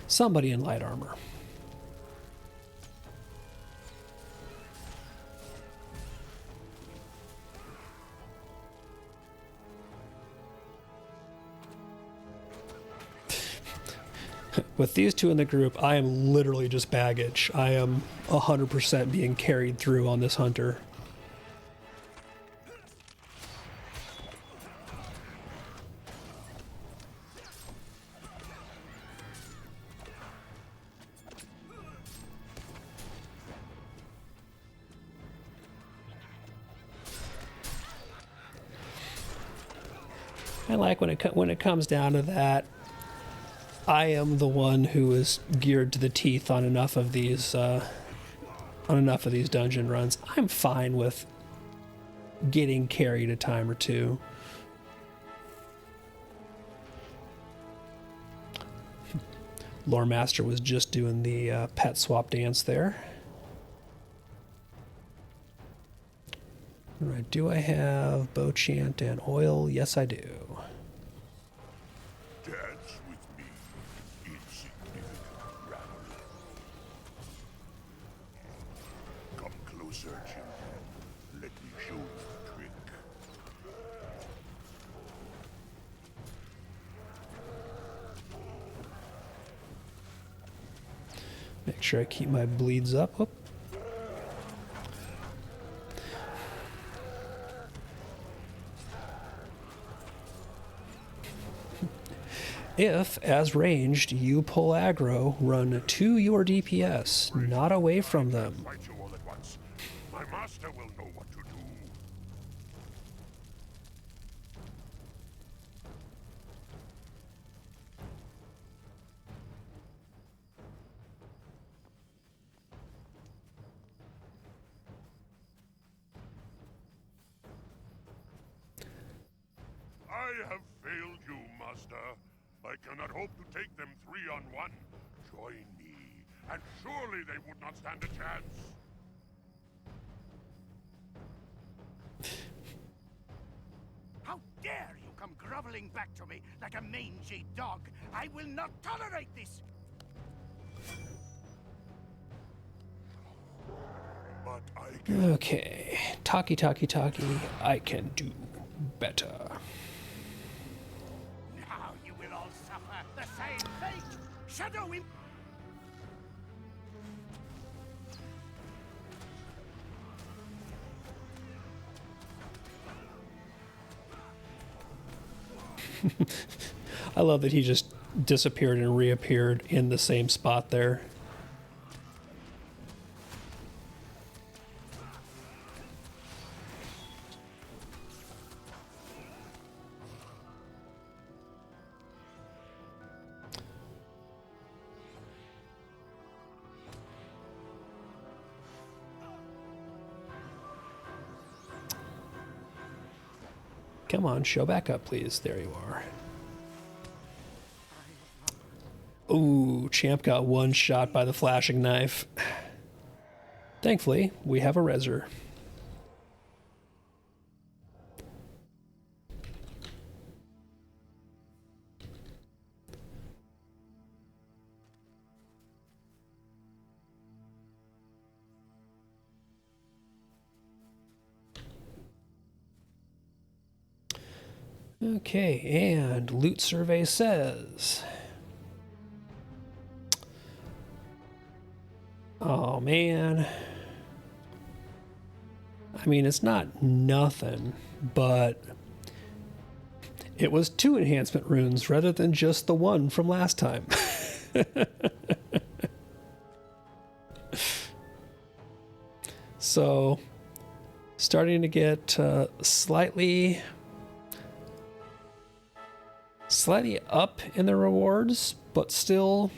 Somebody in light armor. With these two in the group, I am literally just baggage. I am 100% being carried through on this hunter. I like when it comes down to that. I am the one who is geared to the teeth on enough of these dungeon runs. I'm fine with getting carried a time or two. Lore Master was just doing the pet swap dance there. All right, do I have Bowchant and oil? Yes, I do. Dance with me, insignificant rabbit. Come closer, children. Let me show you a trick. Make sure I keep my bleeds up. Oh. If, as ranged, you pull aggro, run to your DPS, not away from them. Fight you all at once. My master will know what to do. I have failed you, master. I cannot hope to take them 3-on-1. Join me, and surely they would not stand a chance. How dare you come groveling back to me like a mangy dog? I will not tolerate this! But I can. Okay, talkie. I can do better. Now you will all suffer the same fate! Shadow him! I love that he just disappeared and reappeared in the same spot there. Come on, show back up, please. There you are. Ooh, Champ got one shot by the flashing knife. Thankfully, we have a reser. Okay, and loot survey says... Oh, man. I mean, it's not nothing, but it was 2 enhancement runes rather than just the 1 from last time. So, starting to get slightly up in the rewards, but still,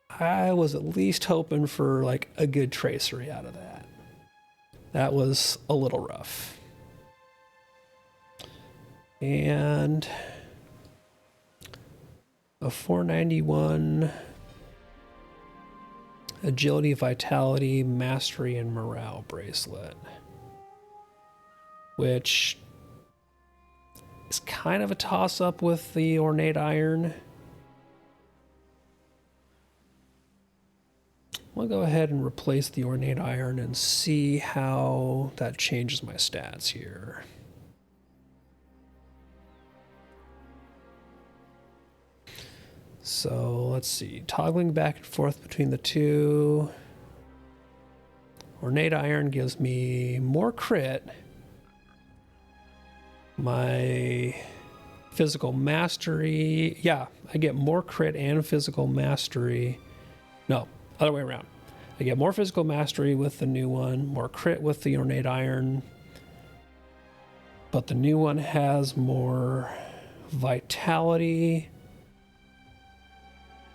I was at least hoping for like a good tracery out of that. That was a little rough. And a 491 agility, vitality, mastery, and morale bracelet, which is kind of a toss-up with the ornate iron. We'll go ahead and replace the ornate iron and see how that changes my stats here. So let's see, toggling back and forth between the two. Ornate Iron gives me more crit. My physical mastery, yeah, I get more crit and physical mastery. No, other way around. I get more physical mastery with the new one, more crit with the Ornate Iron, but the new one has more vitality.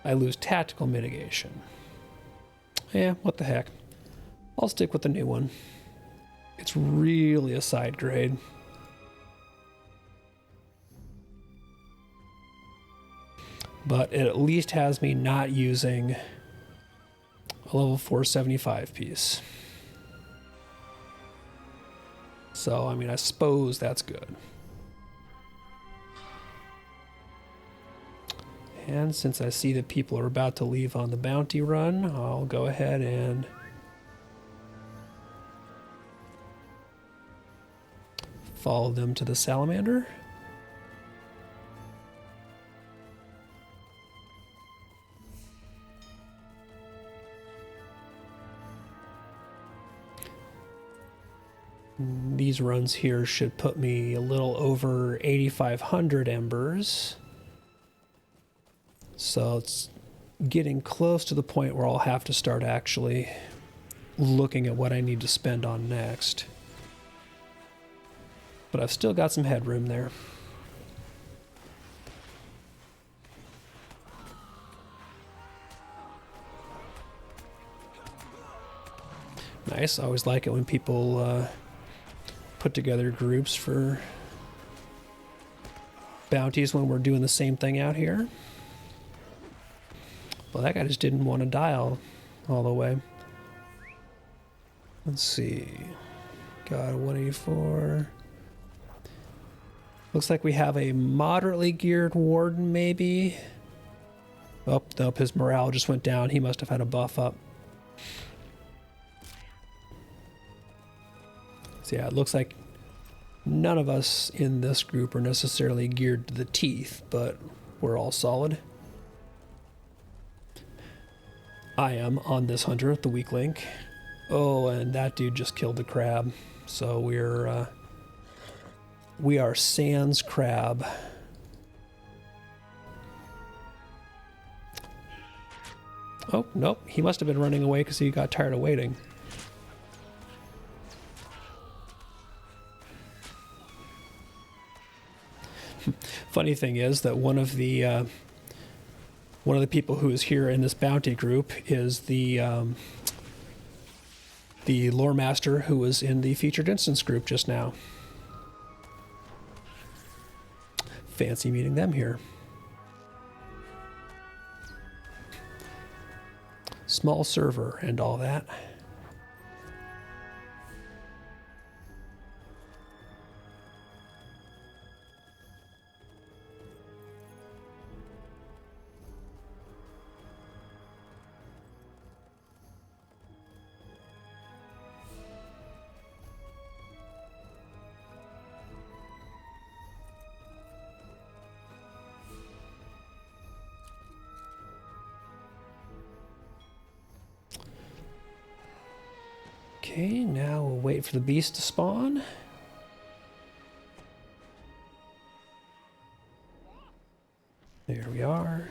I lose tactical mitigation. Yeah, what the heck. I'll stick with the new one. It's really a side grade. But it at least has me not using a level 475 piece. So, I mean, I suppose that's good. And since I see that people are about to leave on the bounty run, I'll go ahead and follow them to the salamander. These runs here should put me a little over 8,500 embers. So it's getting close to the point where I'll have to start actually looking at what I need to spend on next. But I've still got some headroom there. Nice. I always like it when people put together groups for bounties when we're doing the same thing out here. Well, that guy just didn't want to die all the way. Let's see. Got a 184. Looks like we have a moderately geared warden, maybe. Oh, nope, his morale just went down. He must have had a buff up. So yeah, it looks like none of us in this group are necessarily geared to the teeth, but we're all solid. I am on this hunter, the weak link. Oh, and that dude just killed the crab. So we are sans crab. Oh, nope. He must have been running away because he got tired of waiting. Funny thing is that one of the people who is here in this bounty group is the lore master who was in the featured instance group just now. Fancy meeting them here. Small server and all that. Okay, now we'll wait for the beast to spawn. There we are.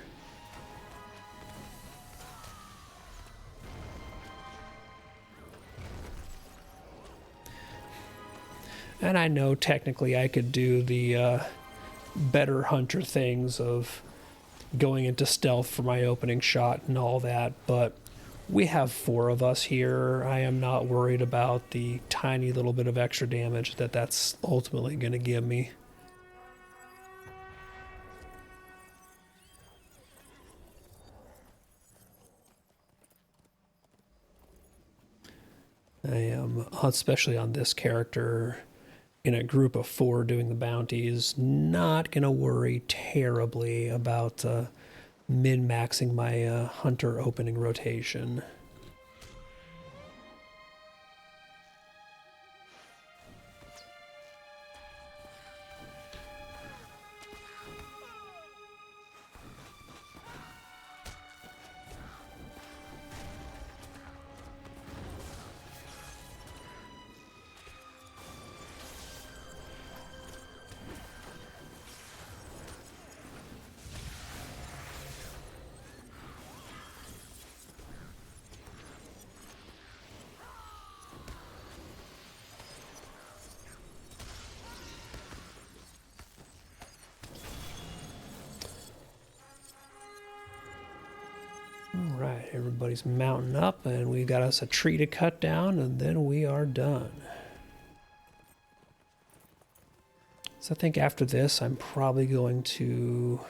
And I know technically I could do the better hunter things of going into stealth for my opening shot and all that, but we have 4 of us here. I am not worried about the tiny little bit of extra damage that's ultimately going to give me. I am, especially on this character, in a group of 4 doing the bounties, not going to worry terribly about min-maxing my hunter opening rotation. All right, everybody's mounting up, and we got us a tree to cut down, and then we are done. So I think after this, I'm probably going to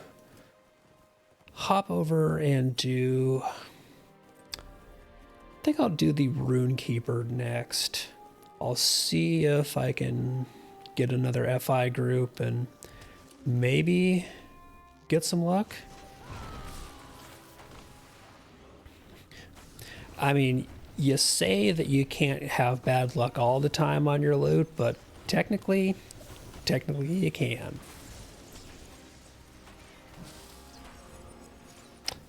hop over and do... I think I'll do the Rune Keeper next. I'll see if I can get another FI group and maybe get some luck. I mean, you say that you can't have bad luck all the time on your loot, but technically you can.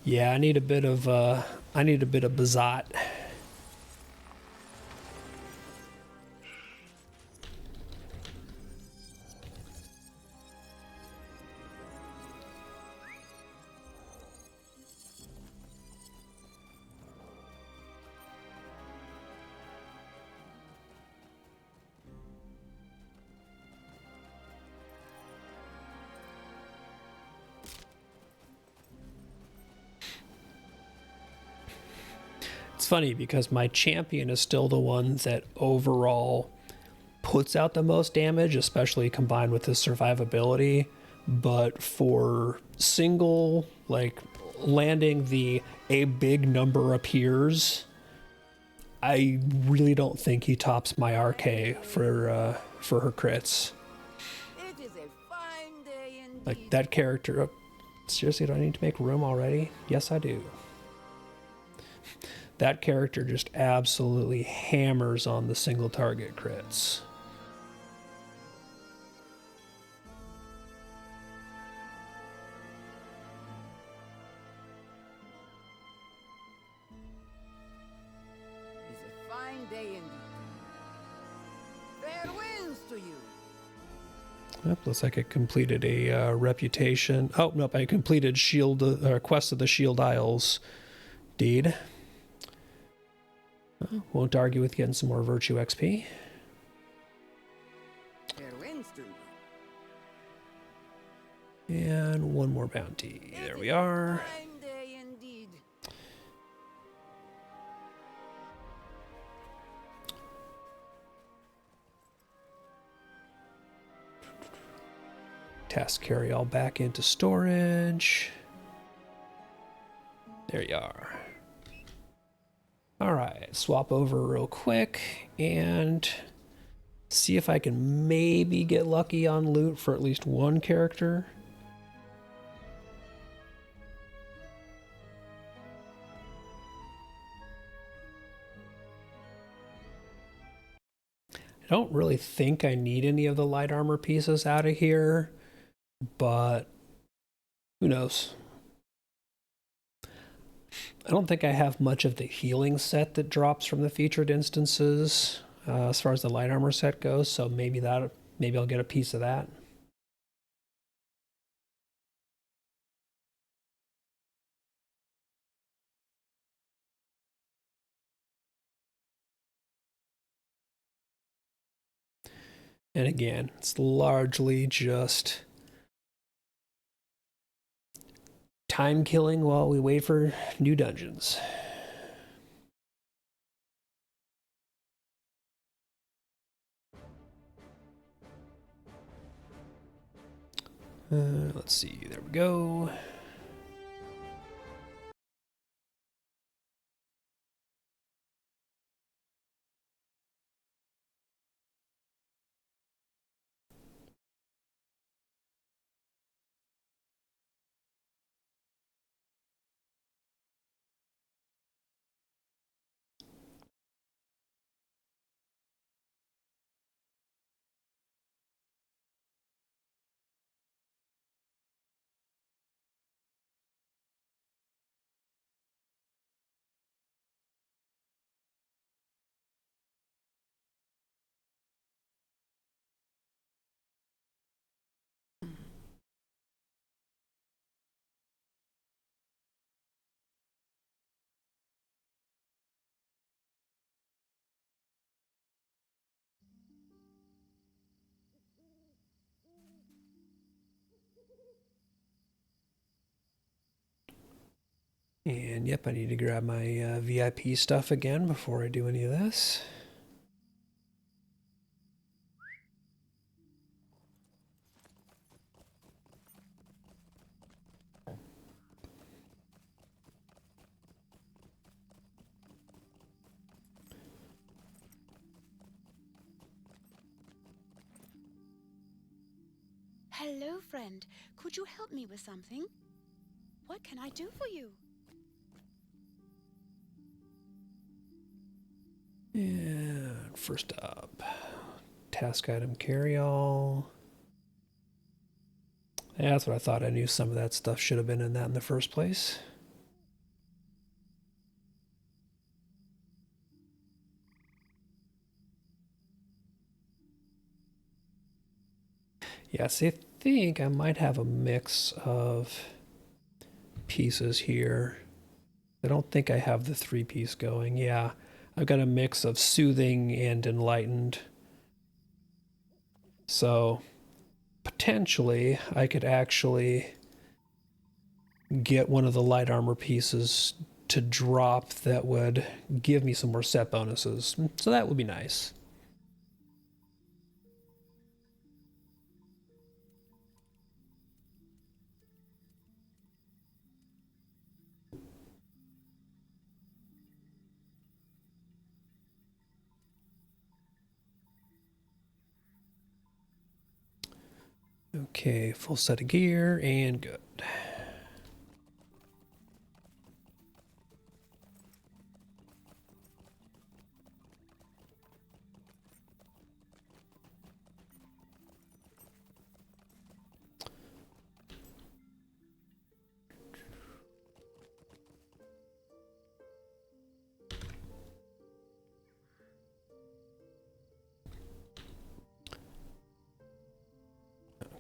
Yeah, I need a bit of Bazat. It's funny because my champion is still the one that overall puts out the most damage, especially combined with his survivability. But for single, like landing the a big number appears, I really don't think he tops my RK for her crits. It is a fine day indeed. Like that character. Seriously, do I need to make room already? Yes, I do. That character just absolutely hammers on the single target crits. It's a fine day indeed. Fair winds to you. Yep, looks like I completed a reputation. Oh, nope, I completed Quest of the Shield Isles deed. Won't argue with getting some more Virtue XP. Fair winds to you. And one more bounty. There we are. Fine day indeed. Task carry all back into storage. There you are. All right, swap over real quick and see if I can maybe get lucky on loot for at least one character. I don't really think I need any of the light armor pieces out of here, but who knows? I don't think I have much of the healing set that drops from the featured instances as far as the light armor set goes, so maybe I'll get a piece of that. And again, it's largely just time killing while we wait for new dungeons. Let's see, there we go. And yep, I need to grab my VIP stuff again before I do any of this. Hello, friend. Could you help me with something? What can I do for you? And first up, task item carry all. That's what I thought. I knew some of that stuff should have been in that in the first place. Yeah, see, I think I might have a mix of pieces here. I don't think I have the 3-piece going. Yeah, I've got a mix of soothing and enlightened. So potentially I could actually get one of the light armor pieces to drop that would give me some more set bonuses. So that would be nice. Okay, full set of gear and good.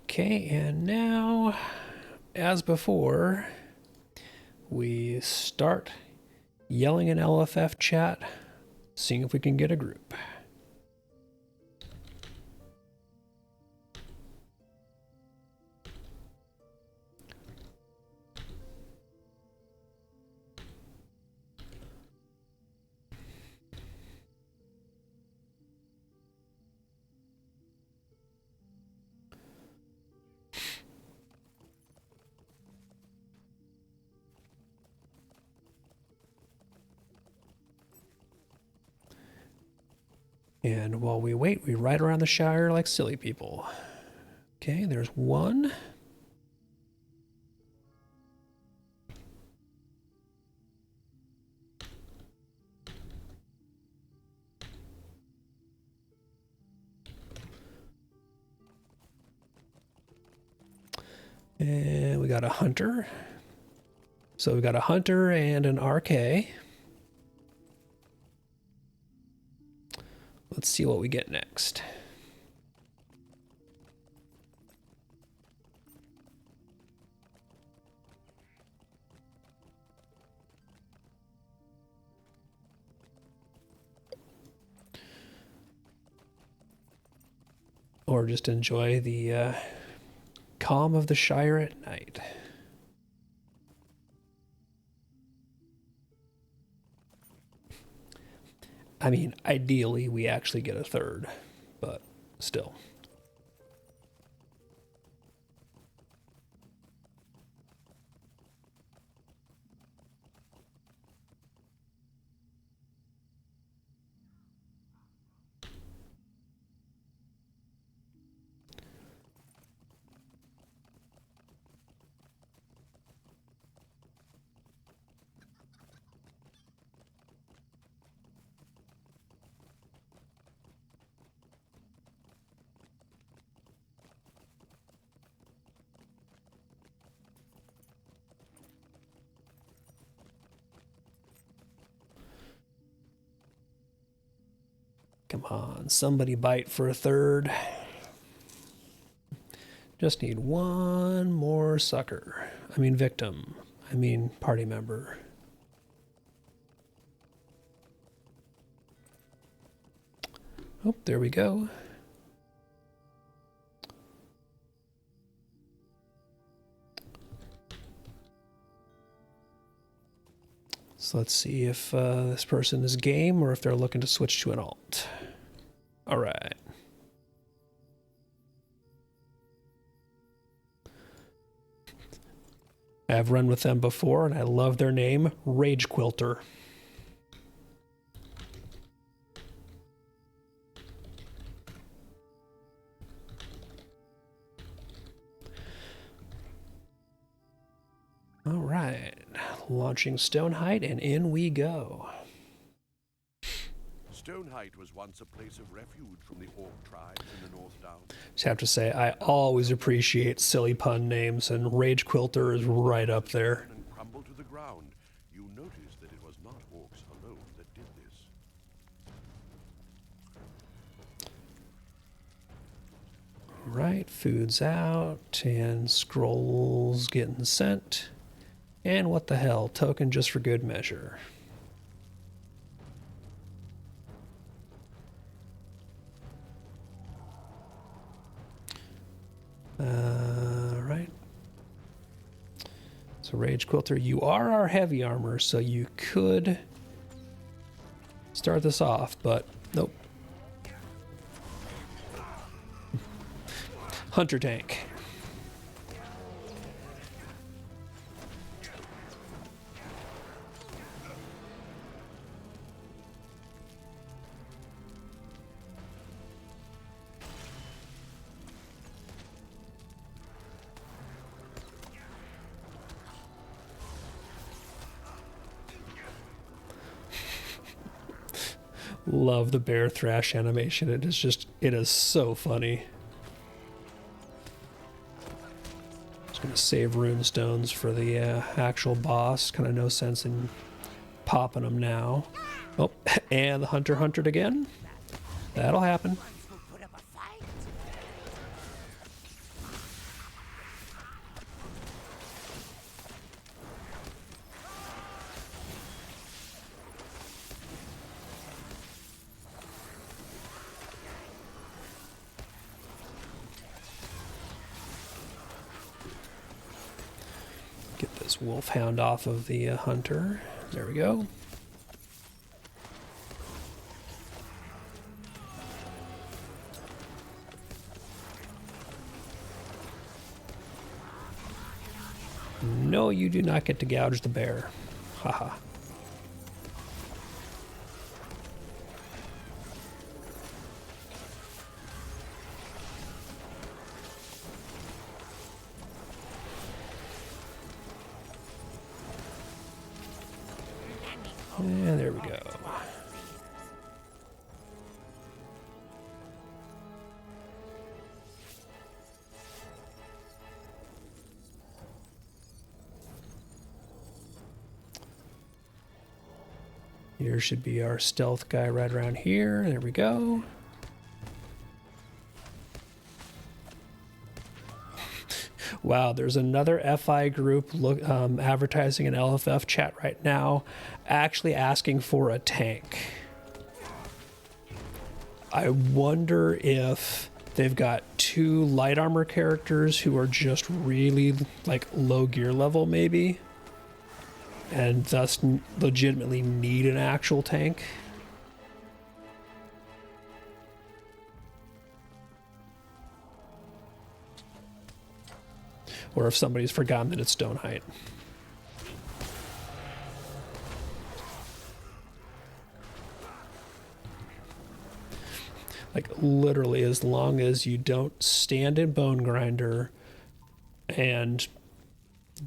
Okay, and now, as before, we start yelling in LFF chat, seeing if we can get a group. And while we wait, we ride around the Shire like silly people. Okay, there's one. And we got a hunter. So we got a hunter and an RK. Let's see what we get next. Or just enjoy the calm of the Shire at night. I mean, ideally, we actually get a third, but still. Come on, somebody bite for a third. Just need one more sucker. I mean victim. I mean party member. Oh, there we go. So let's see if this person is game or if they're looking to switch to an alt. All right. I've run with them before, and I love their name, Rage Quilter. All right, launching Stoneheight, and in we go. Stoneheight was once a place of refuge from the orc tribes in the North Downs. Just have to say, I always appreciate silly pun names, and Rage Quilter is right up there. And crumbled to the ground. You noticed that it was not orcs alone that did this. All right, food's out, and scrolls getting sent. And what the hell, token just for good measure. Right. So Rage Quilter, you are our heavy armor, so you could start this off, but nope. Hunter tank. Love the bear thrash animation. It is so funny. Just gonna save rune stones for the actual boss. Kind of no sense in popping them now. Oh, and the hunter hunted again. That'll happen. Who put up a fight? Get this wolfhound off of the hunter. There we go. No, you do not get to gouge the bear. Haha. And there we go. Here should be our stealth guy right around here. There we go. Wow, there's another FI group advertising an LFF chat right now, actually asking for a tank. I wonder if they've got two light armor characters who are just really like low gear level maybe, and thus legitimately need an actual tank. Or if somebody's forgotten that it's Stoneheight. Like literally, as long as you don't stand in Bone Grinder and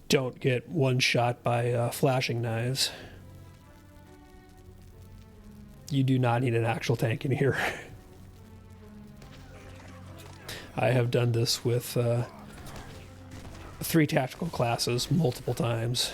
don't get one shot by flashing knives, you do not need an actual tank in here. I have done this with 3 tactical classes multiple times.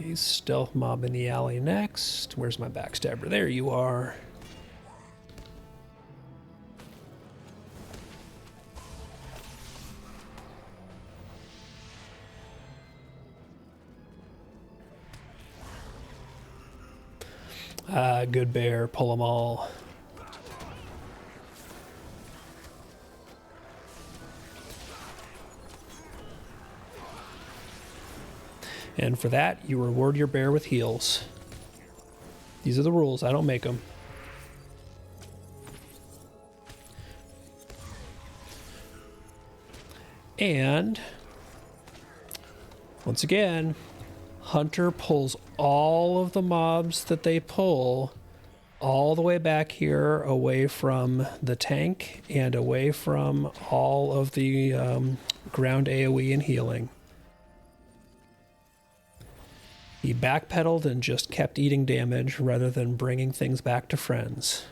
He's stealth mob in the alley next. Where's my backstabber? There you are. Good bear, pull them all. And for that, you reward your bear with heals. These are the rules, I don't make them. And once again, Hunter pulls all of the mobs that they pull all the way back here away from the tank and away from all of the ground AoE and healing. He backpedaled and just kept eating damage rather than bringing things back to friends.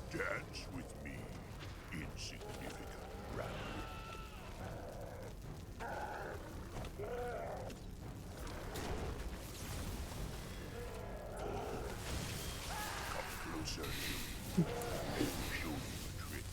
Dance with me, insignificant rat. Come closer. Show you a trick.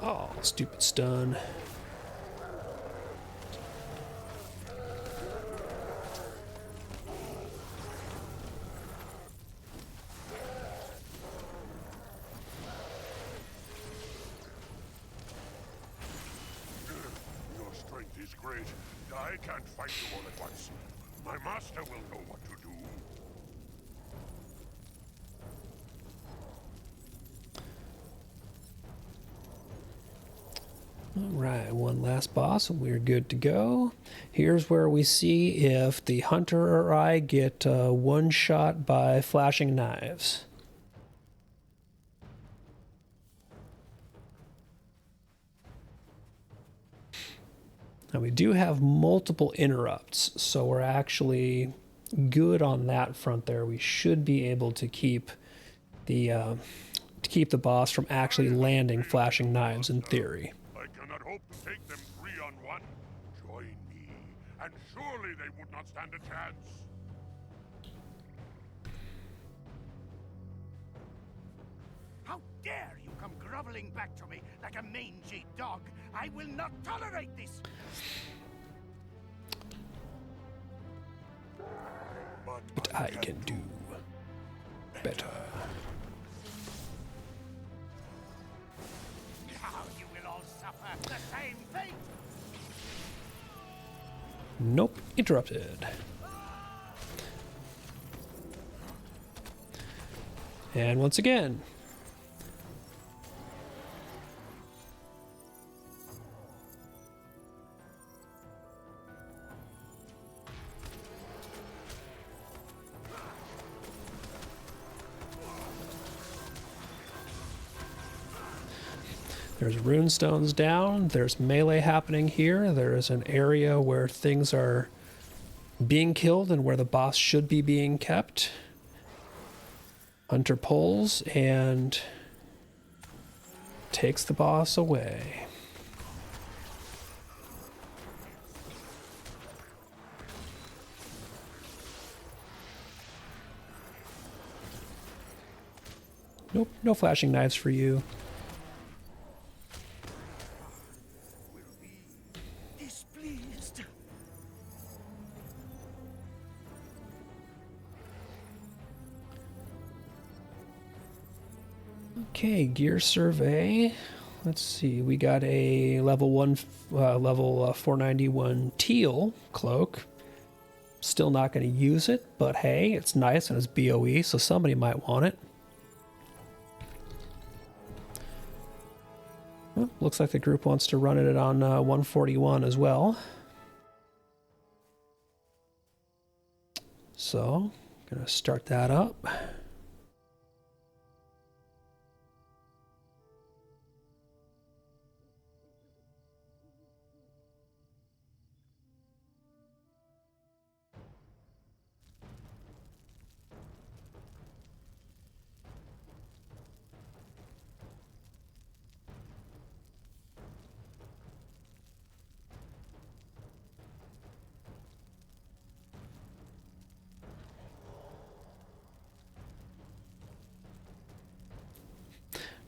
Oh, stupid stun. Your strength is great. I can't fight you all at once. My master will know what to do. Alright, one last boss and we're good to go. Here's where we see if the hunter or I get one shot by flashing knives. Now we do have multiple interrupts, so we're actually good on that front there. We should be able to keep the boss from actually landing flashing knives in theory. I cannot hope to take them 3-on-1. Join me, and surely they would not stand a chance. How dare you come groveling back to me like a mangy dog? I will not tolerate this! But I can do better. Now you will all suffer the same fate! Nope, interrupted. And once again. There's runestones down, there's melee happening here, there is an area where things are being killed and where the boss should be being kept. Hunter pulls and takes the boss away. Nope, no flashing knives for you. Displeased. Okay, gear survey. Let's see, we got a level 491 teal cloak. Still not going to use it, but hey, it's nice and it's BOE, so somebody might want it. Well, looks like the group wants to run it on 141 as well. So, gonna start that up.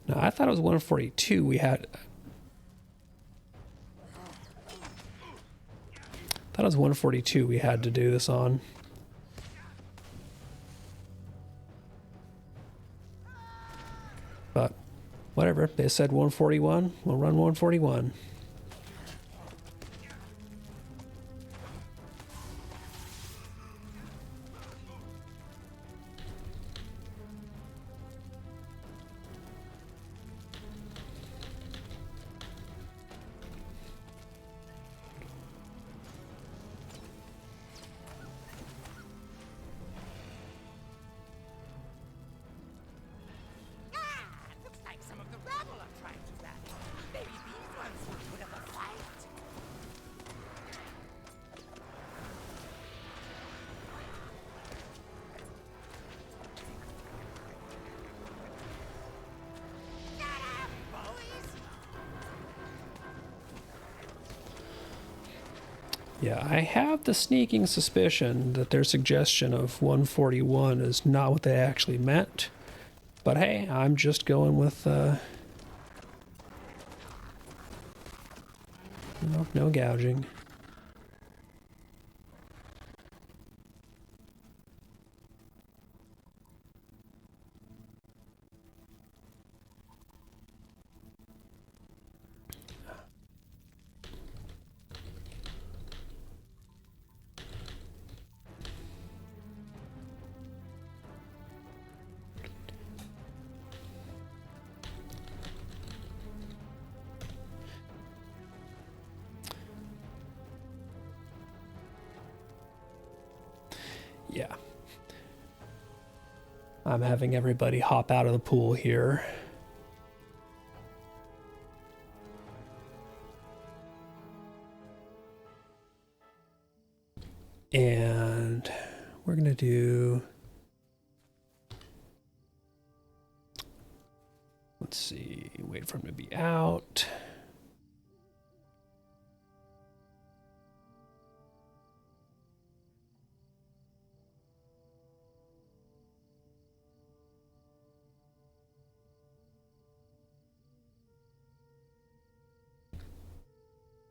No, I thought it was 142 we had. I thought it was 142 we had to do this on. But whatever, they said 141, we'll run 141. Looks like some of the rabble are trying to rally. Maybe these ones will put up a fight. Get 'em, boys! Yeah, I have the sneaking suspicion that their suggestion of 141 is not what they actually meant. But hey, I'm just going with, no gouging. Yeah. I'm having everybody hop out of the pool here. And we're going to do... Let's see, wait for him to be out.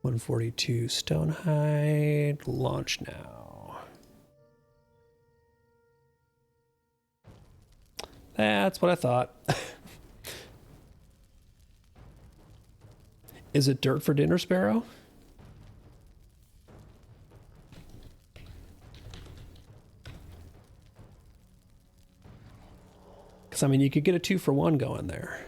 $142 Stonehide, launch now. That's what I thought. Is it dirt for dinner, Sparrow? Because, I mean, you could get a 2-for-1 going there.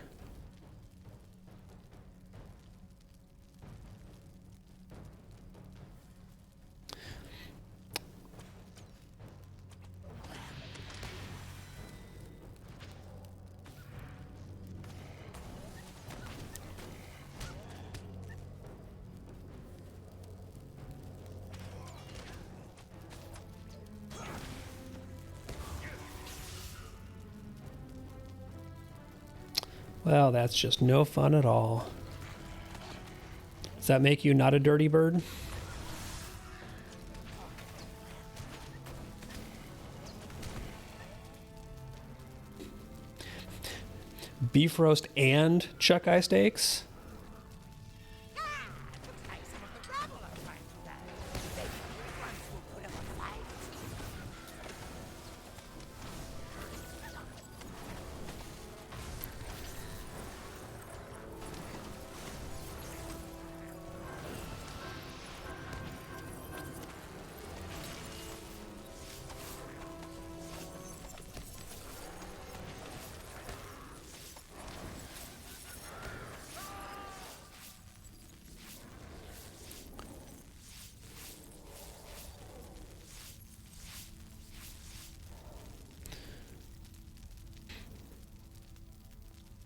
Well, that's just no fun at all. Does that make you not a dirty bird? Beef roast and chuck eye steaks? Looks like some of the rabble are trying to rally. Maybe these ones will put up a fight.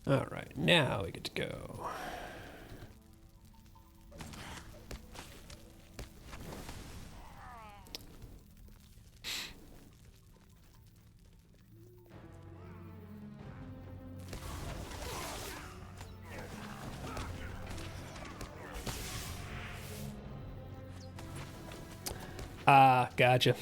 All right, now we get to go. Ah, gotcha.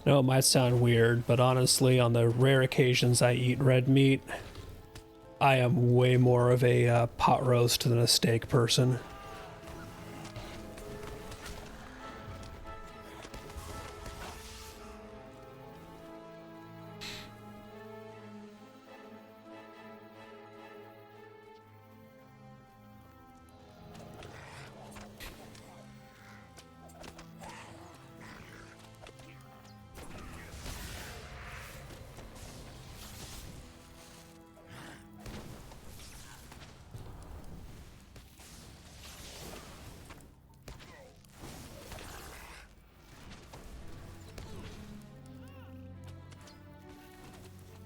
know it might sound weird, but honestly, on the rare occasions I eat red meat, I am way more of a pot roast than a steak person.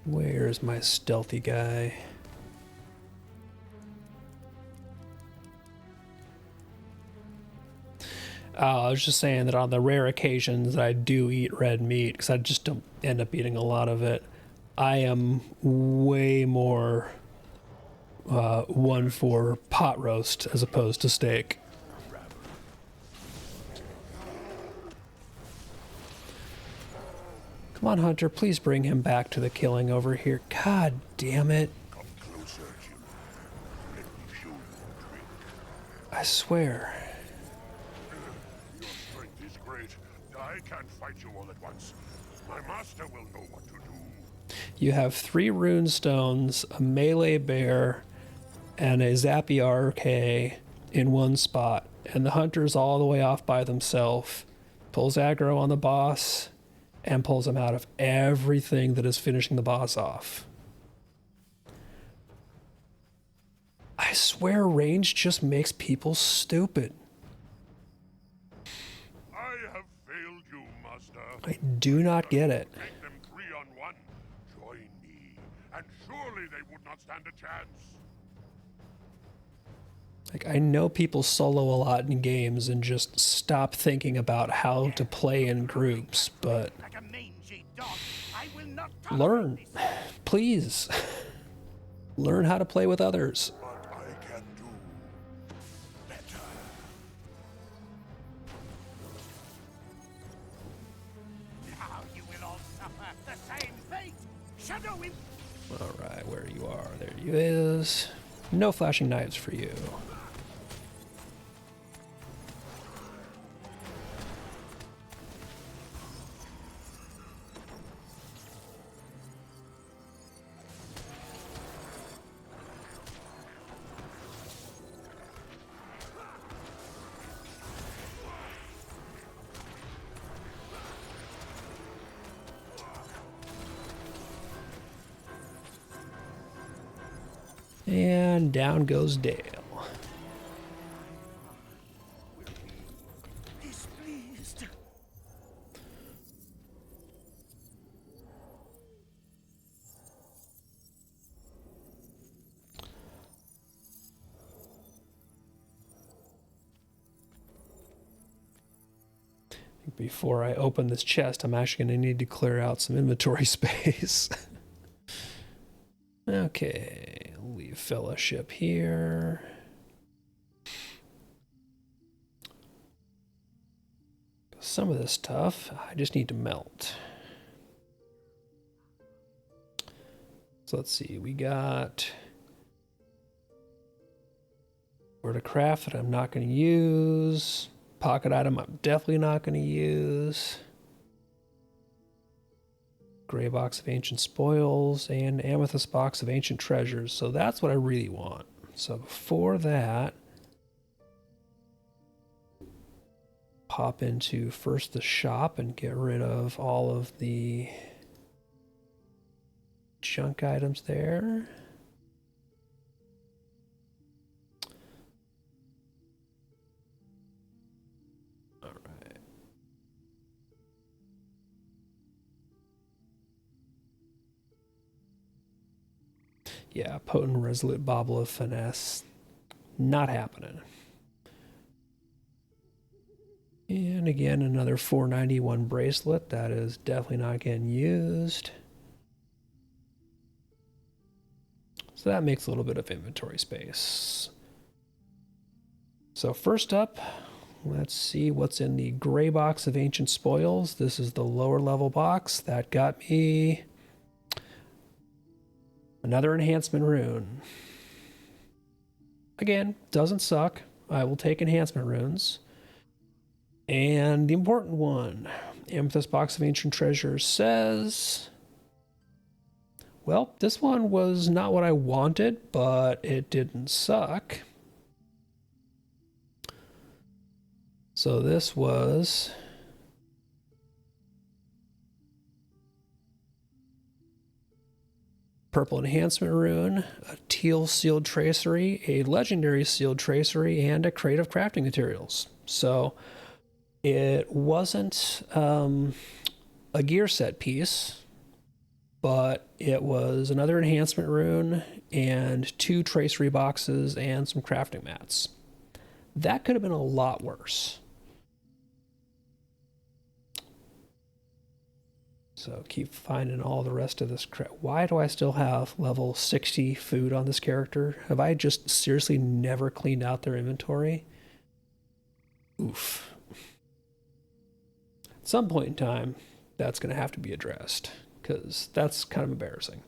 Where's my stealthy guy? I was just saying that on the rare occasions that I do eat red meat, because I just don't end up eating a lot of it, I am way more one for pot roast as opposed to steak. Come on, Hunter, please bring him back to the killing over here. God damn it. Come closer, Jim. Let me show you a trick. I swear. Your strength is great. I can't fight you all at once. My master will know what to do. You have 3 rune stones, a melee bear, and a zappy RK in one spot. And the hunter's all the way off by themselves. Pulls aggro on the boss and pulls him out of everything that is finishing the boss off. I swear range just makes people stupid. I have failed you, master. I do not get it. Take them 3-on-1. Join me, and surely they would not stand a chance. Like, I know people solo a lot in games and just stop thinking about how to play in groups, but Like a mangy dog, I will not learn, tolerate please. Learn how to play with others. But I can do better. this. Now you will all suffer the same fate. Shadow him. All right, where you are, there you is. No flashing knives for you. And down goes Dale. Displeased. Before I open this chest, I'm actually going to need to clear out some inventory space. Okay, leave fellowship here. Some of this stuff I just need to melt. So let's see, we got where to craft that I'm not going to use. Pocket item I'm definitely not going to use. Gray box of ancient spoils and amethyst box of ancient treasures. So that's what I really want. So before that, pop into first the shop and get rid of all of the junk items there. Yeah, potent, resolute bauble of finesse. Not happening. And again, another 491 bracelet. That is definitely not getting used. So that makes a little bit of inventory space. So first up, Let's see what's in the gray box of ancient spoils. This is the lower level box. That got me another enhancement rune. Again, doesn't suck. I will take enhancement runes. And the important one, Amethyst Box of Ancient Treasures says, well, this one was not what I wanted, but it didn't suck. So this was purple enhancement rune, a teal sealed tracery, a legendary sealed tracery, and a crate of crafting materials. So it wasn't a gear set piece, but it was another enhancement rune and 2 tracery boxes and some crafting mats. That could have been a lot worse. So keep finding all the rest of this crap. Why do I still have level 60 food on this character? Have I just seriously never cleaned out their inventory? Oof. At some point in time, that's going to have to be addressed, because that's kind of embarrassing.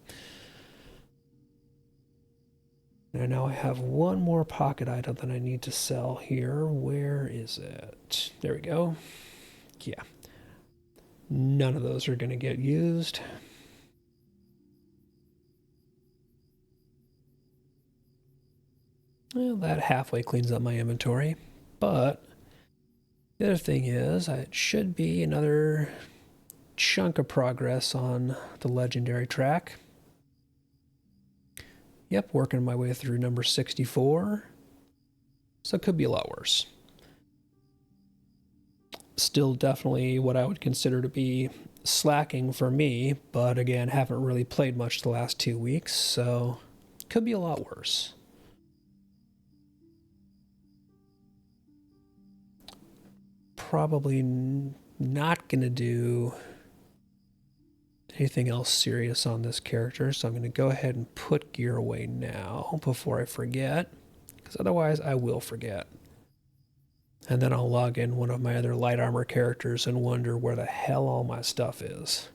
And now I have one more pocket item that I need to sell here. Where is it? There we go. Yeah. None of those are going to get used. Well, that halfway cleans up my inventory. But the other thing is, it should be another chunk of progress on the legendary track. Yep, working my way through number 64. So it could be a lot worse. Still definitely what I would consider to be slacking for me, but again, haven't really played much the last 2 weeks, so could be a lot worse. Probably not going to do anything else serious on this character, so I'm going to go ahead and put gear away now before I forget, because otherwise I will forget. And then I'll log in one of my other light armor characters and wonder where the hell all my stuff is.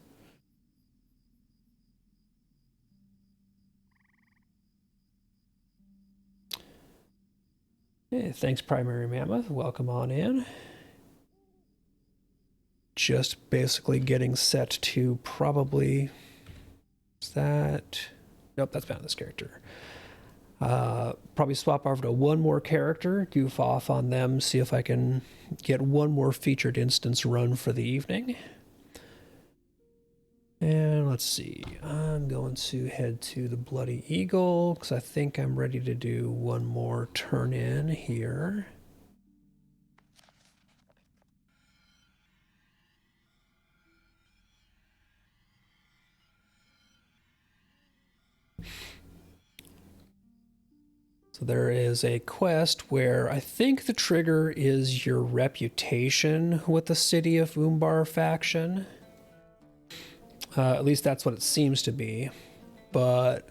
Hey, thanks, Primary Mammoth. Welcome on in. Just basically getting set to probably... Is that... Nope, that's found this character. Probably swap over to one more character, goof off on them, see if I can get one more featured instance run for the evening. And let's see, I'm going to head to the Bloody Eagle, because I think I'm ready to do one more turn in here. So there is a quest where I think the trigger is your reputation with the City of Umbar faction. At least that's what it seems to be. But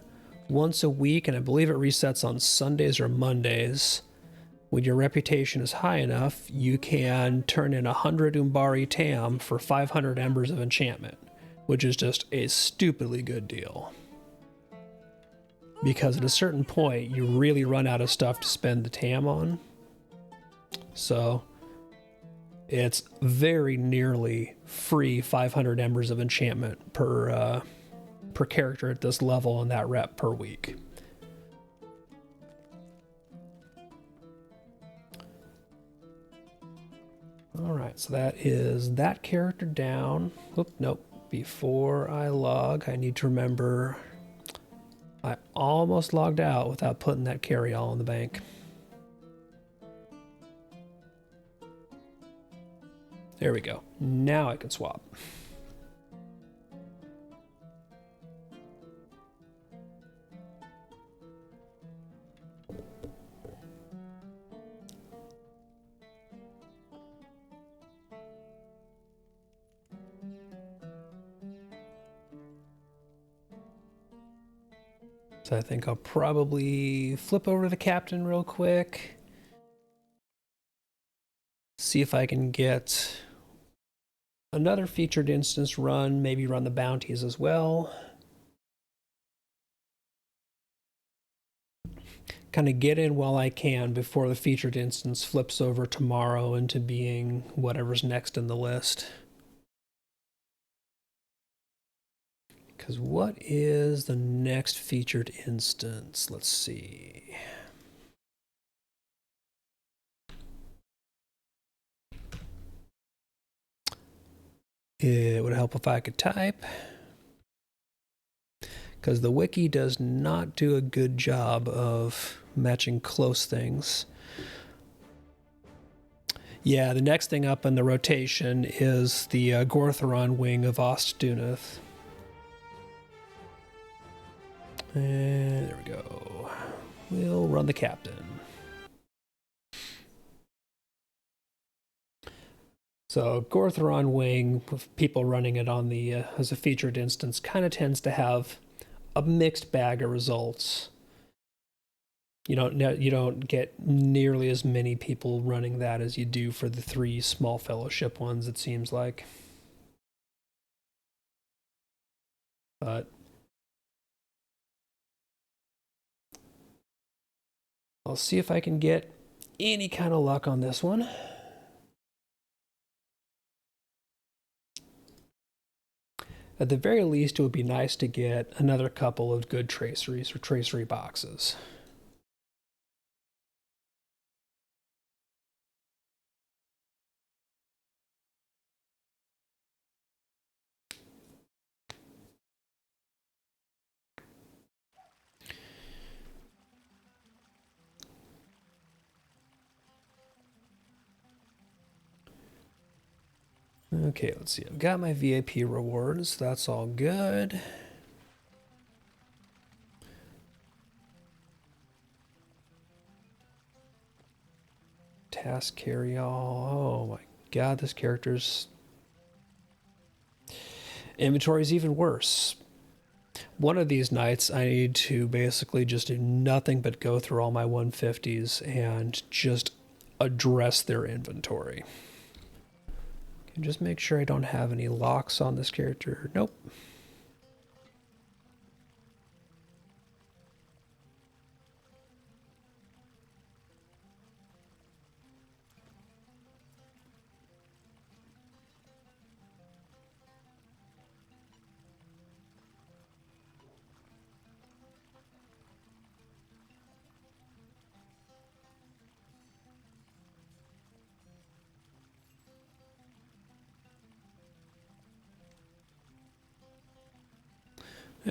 once a week, and I believe it resets on Sundays or Mondays, when your reputation is high enough, you can turn in 100 Umbari Tam for 500 Embers of Enchantment, which is just a stupidly good deal. Because at a certain point, you really run out of stuff to spend the TAM on. So it's very nearly free 500 Embers of Enchantment per character at this level and that rep per week. Alright, so that is that character down. Oop, nope. Before I log, I need to remember... I almost logged out without putting that carry-all in the bank. There we go. Now I can swap. So I think I'll probably flip over to the captain real quick. See if I can get another featured instance run, maybe run the bounties as well. Kind of get in while I can before the featured instance flips over tomorrow into being whatever's next in the list. Because what is the next featured instance? Let's see. It would help if I could type, because the wiki does not do a good job of matching close things. Yeah, the next thing up in the rotation is the Gortheron wing of Ostdunath. And there we go. We'll run the captain. So Gortheron wing, with people running it on the as a featured instance, kind of tends to have a mixed bag of results. You don't get nearly as many people running that as you do for the 3 small fellowship ones, it seems like. But I'll see if I can get any kind of luck on this one. At the very least, it would be nice to get another couple of good traceries or tracery boxes. Okay, let's see. I've got my VIP rewards. That's all good. Task carry all. Oh my god, this character's inventory is even worse. One of these nights, I need to basically just do nothing but go through all my 150s and just address their inventory. And just make sure I don't have any locks on this character. Nope.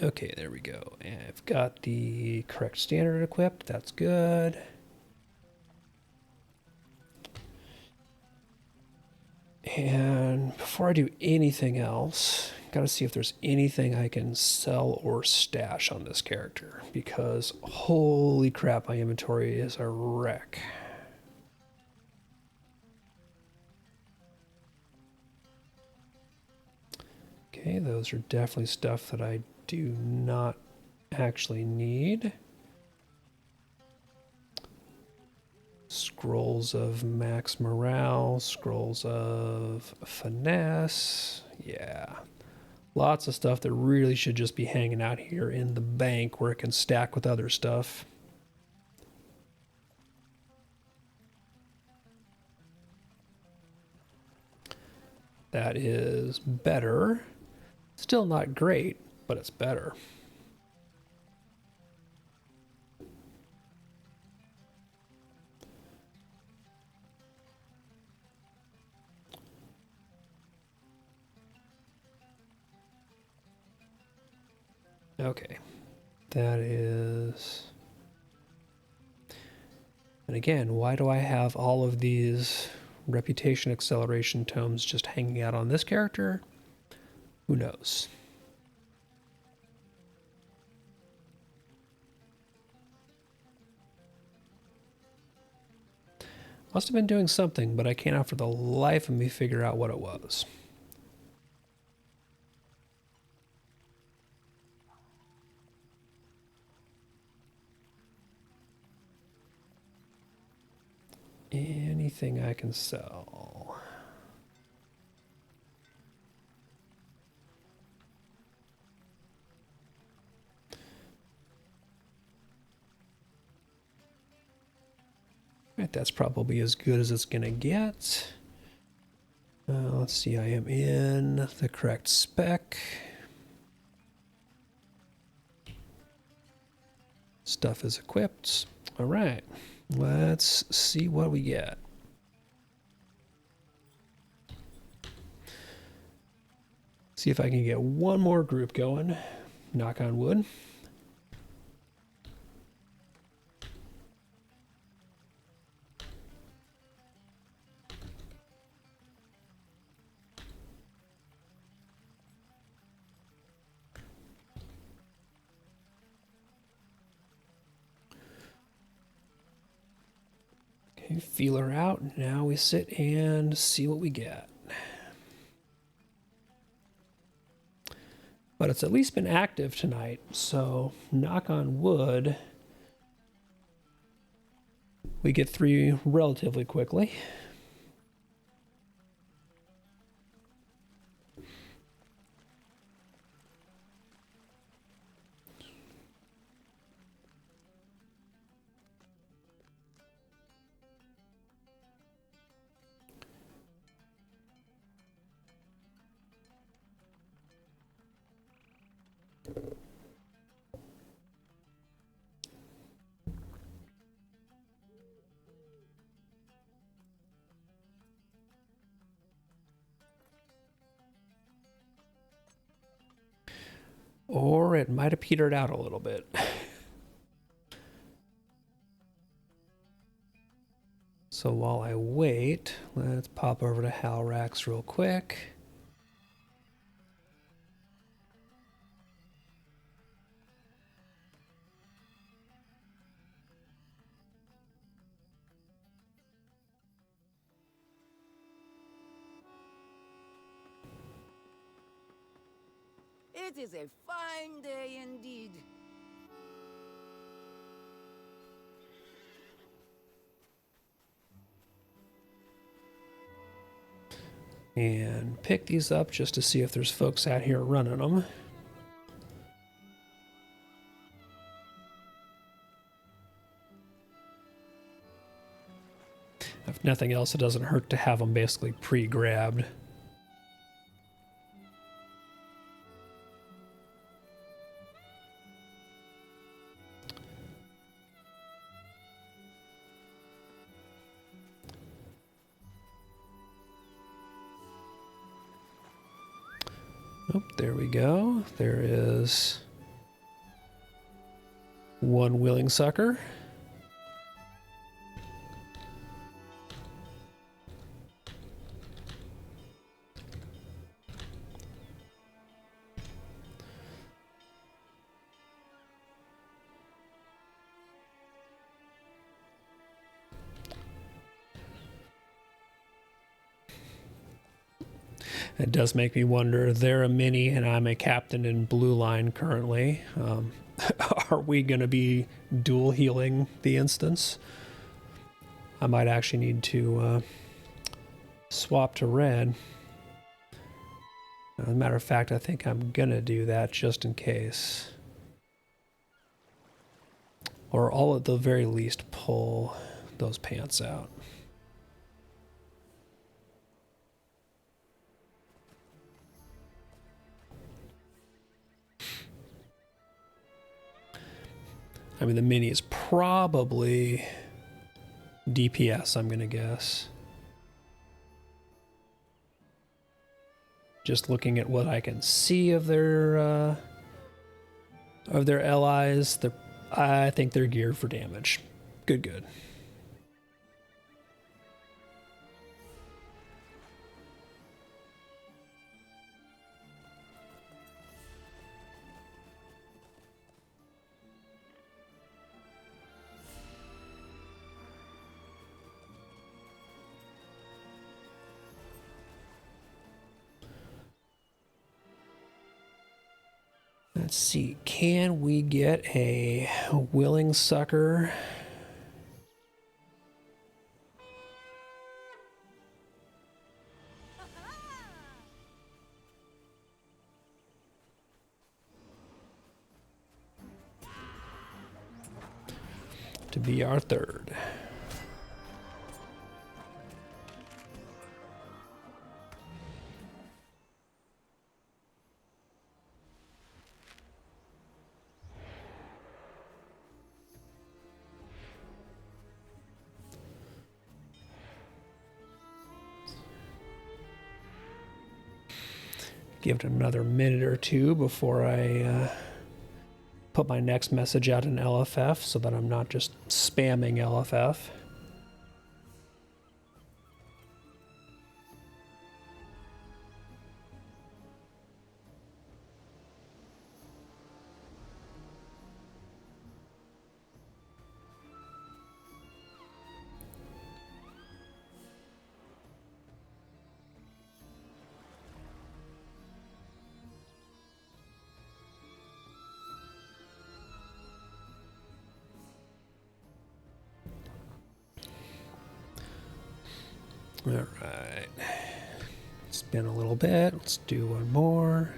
Okay, there we go. And I've got the correct standard equipped. That's good. And before I do anything else, gotta see if there's anything I can sell or stash on this character, because holy crap, my inventory is a wreck. Okay, those are definitely stuff that I do not actually need. Scrolls of max morale, scrolls of finesse. Yeah. Lots of stuff that really should just be hanging out here in the bank where it can stack with other stuff. That is better. Still not great, but it's better. Okay, that is... And again, why do I have all of these reputation acceleration tomes just hanging out on this character? Who knows? Must have been doing something, but I cannot for the life of me figure out what it was. Anything I can sell. Right, that's probably as good as it's gonna get. Let's see, I am in the correct spec. Stuff is equipped. All right, let's see what we get. See if I can get one more group going. Knock on wood. Okay, feeler out. Now we sit and see what we get. But it's at least been active tonight, so knock on wood, we get 3 relatively quickly. Or it might have petered out a little bit. So while I wait, let's pop over to Halrax real quick. It is a fine day indeed. And pick these up just to see if there's folks out here running them. If nothing else, it doesn't hurt to have them basically pre-grabbed. Oh, there we go. There is one willing sucker. It does make me wonder, they're a mini and I'm a captain in blue line currently. Are we going to be dual healing the instance? I might actually need to swap to red. As a matter of fact, I think I'm going to do that just in case. Or I'll at the very least pull those pants out. I mean, the mini is probably DPS, I'm going to guess. Just looking at what I can see of their allies, I think they're geared for damage. Good, good. Let's see, can we get a willing sucker? To be our third. give it another minute or two before I put my next message out in LFF so that I'm not just spamming LFF. All right. Spin a little bit. Let's do one more.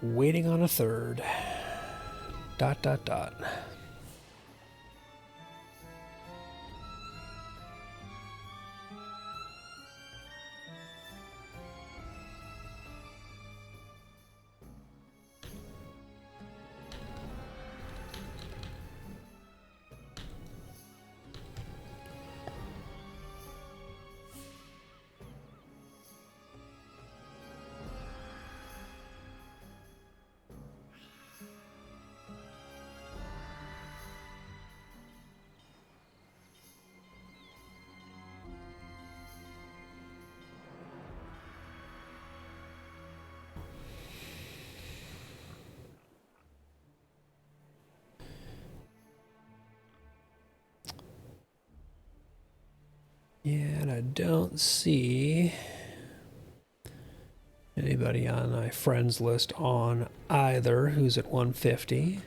Waiting on a third. ... Yeah, and I don't see anybody on my friends list on either who's at 150.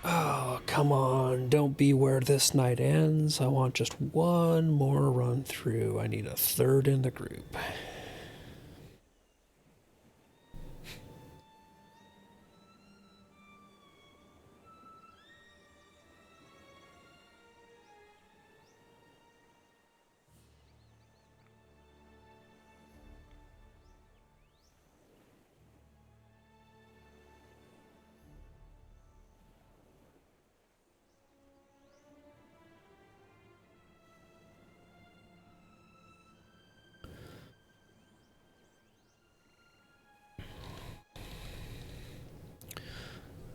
Oh, come on. Don't be where this night ends. I want just one more run through. I need a third in the group.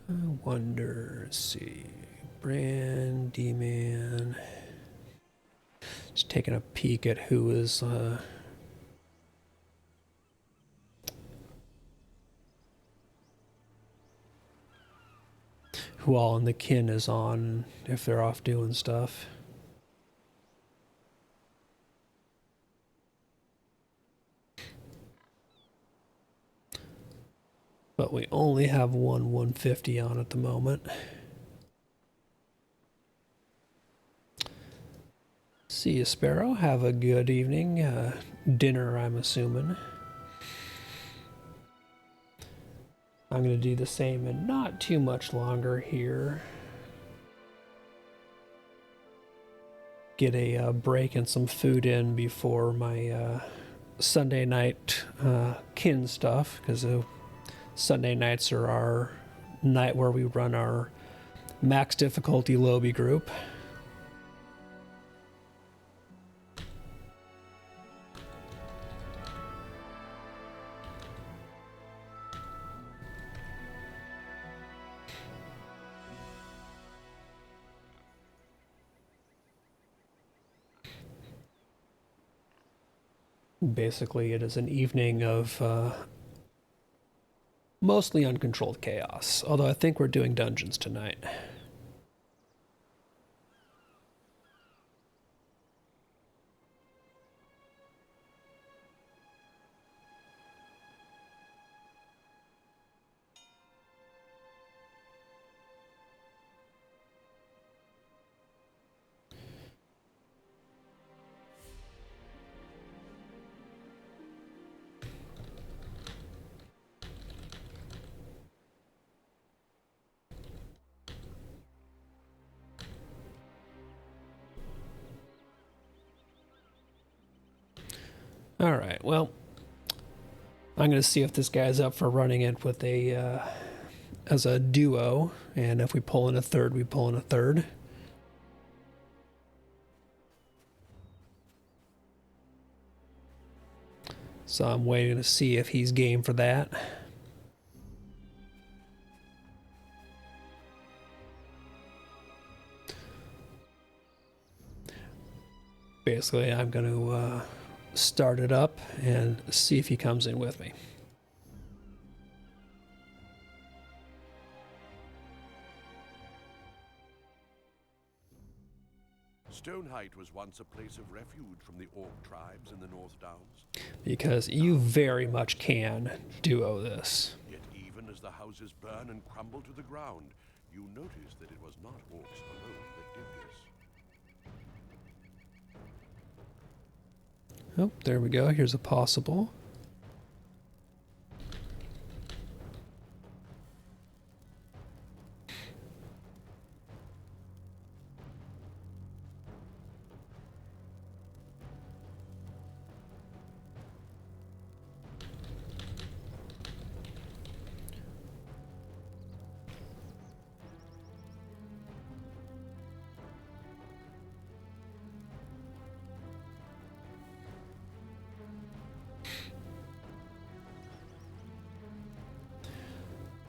I wonder, let's see, Brand, D-Man. Just taking a peek at who is who all in the kin is on, if they're off doing stuff. But we only have one 150 on at the moment. See you, Sparrow. Have a good evening. Dinner, I'm assuming. I'm going to do the same in not too much longer here. Get a break and some food in before my Sunday night kin stuff, because Sunday nights are our night where we run our max difficulty lobby group. Basically, it is an evening of mostly uncontrolled chaos, although I think we're doing dungeons tonight. Alright, well, I'm going to see if this guy's up for running it with a, as a duo, and if we pull in a third, we pull in a third. So I'm waiting to see if he's game for that. Basically, I'm going to start it up and see if he comes in with me. Stoneheight was once a place of refuge from the Orc tribes in the North Downs. Because you very much can duo this. Yet even as the houses burn and crumble to the ground, you notice that it was not orcs alone that did this. Oh, there we go. Here's a possible.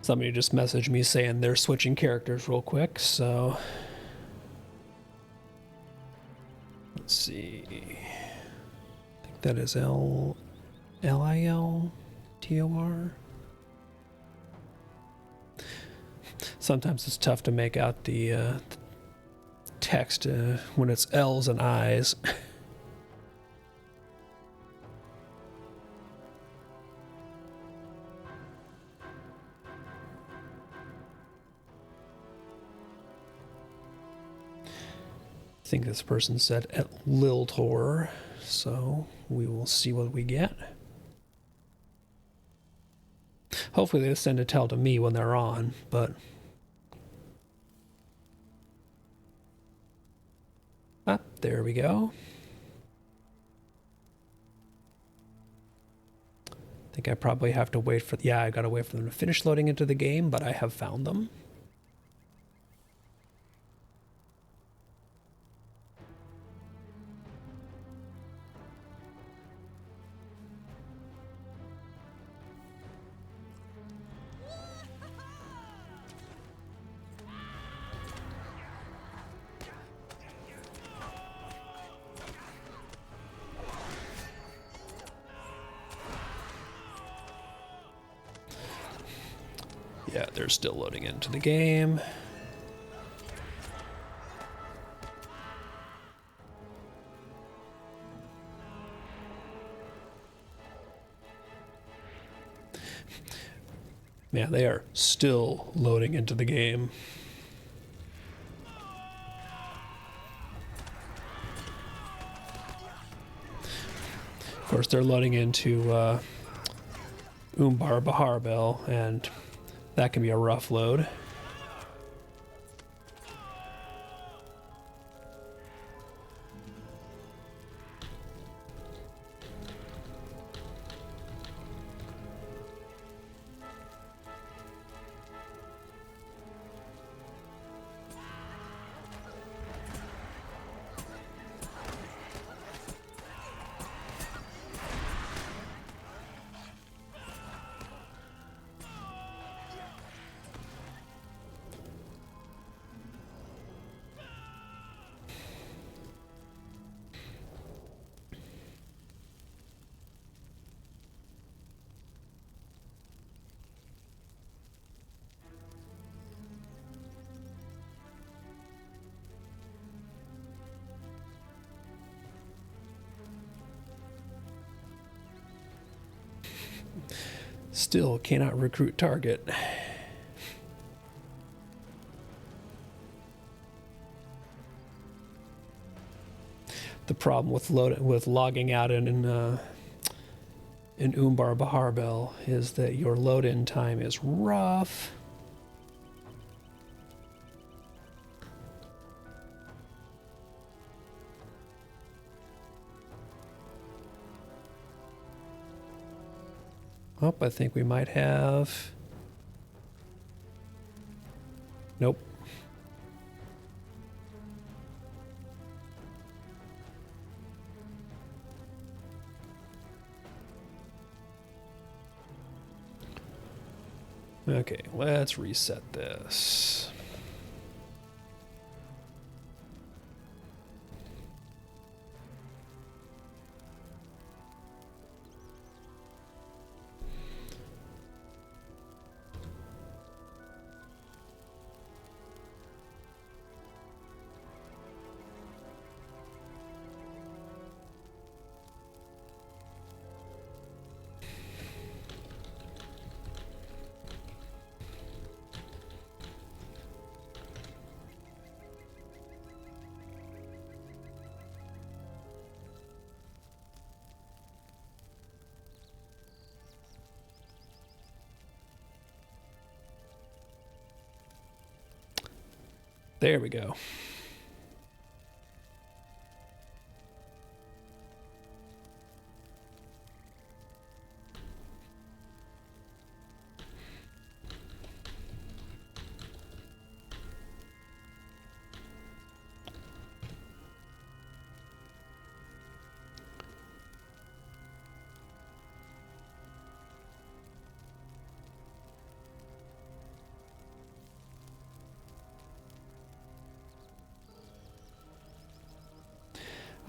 Somebody just messaged me saying they're switching characters real quick, so let's see. I think that is Liltor. Sometimes it's tough to make out the text when it's L's and I's. I think this person said at Liltor, so we will see what we get. Hopefully they send a tell to me when they're on, but there we go. I think I probably have to wait for, I gotta wait for them to finish loading into the game, but I have found them. Yeah, they're still loading into the game. Yeah, they are still loading into the game. Of course, they're loading into Umbar Baharbel, and that can be a rough load. Still cannot recruit target. The problem with logging out in Umbar Baharbel is that your load-in time is rough. Oh, I think we might have... Nope. Okay, let's reset this. There we go.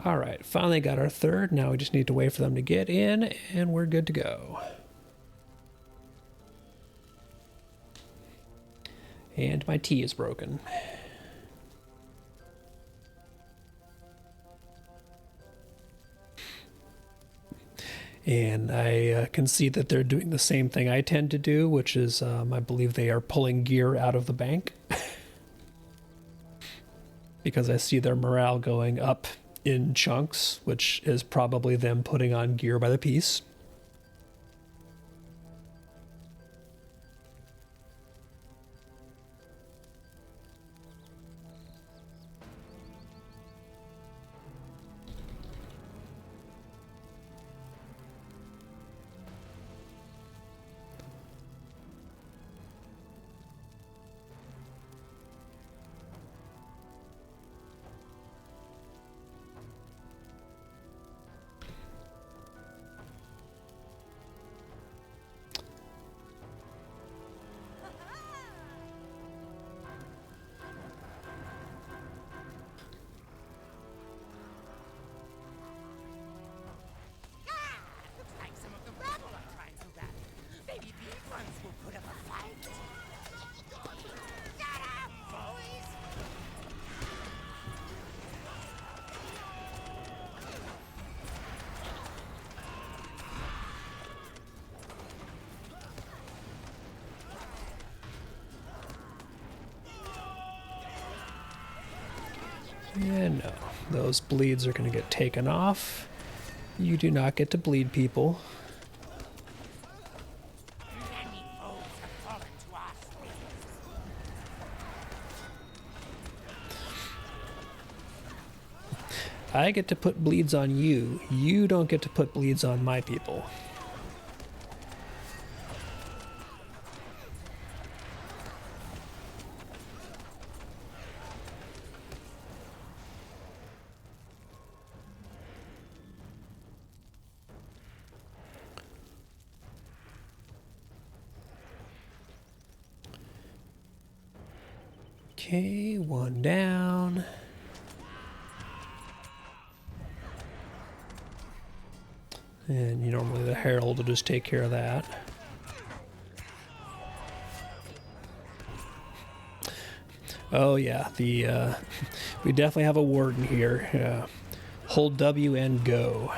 All right, finally got our third. Now we just need to wait for them to get in, and we're good to go. And my tea is broken. And I can see that they're doing the same thing I tend to do, which is I believe they are pulling gear out of the bank. Because I see their morale going up in chunks, which is probably them putting on gear by the piece. Looks like some of the rabble are trying to rally. Maybe these ones will put up a fight. Get 'em, boys! And no, those bleeds are going to get taken off. You do not get to bleed people. Many foes have fallen to our space. I get to put bleeds on you. You don't get to put bleeds on my people. Okay, one down. And normally the Herald will just take care of that. Oh yeah, the we definitely have a warden here. Hold W and go.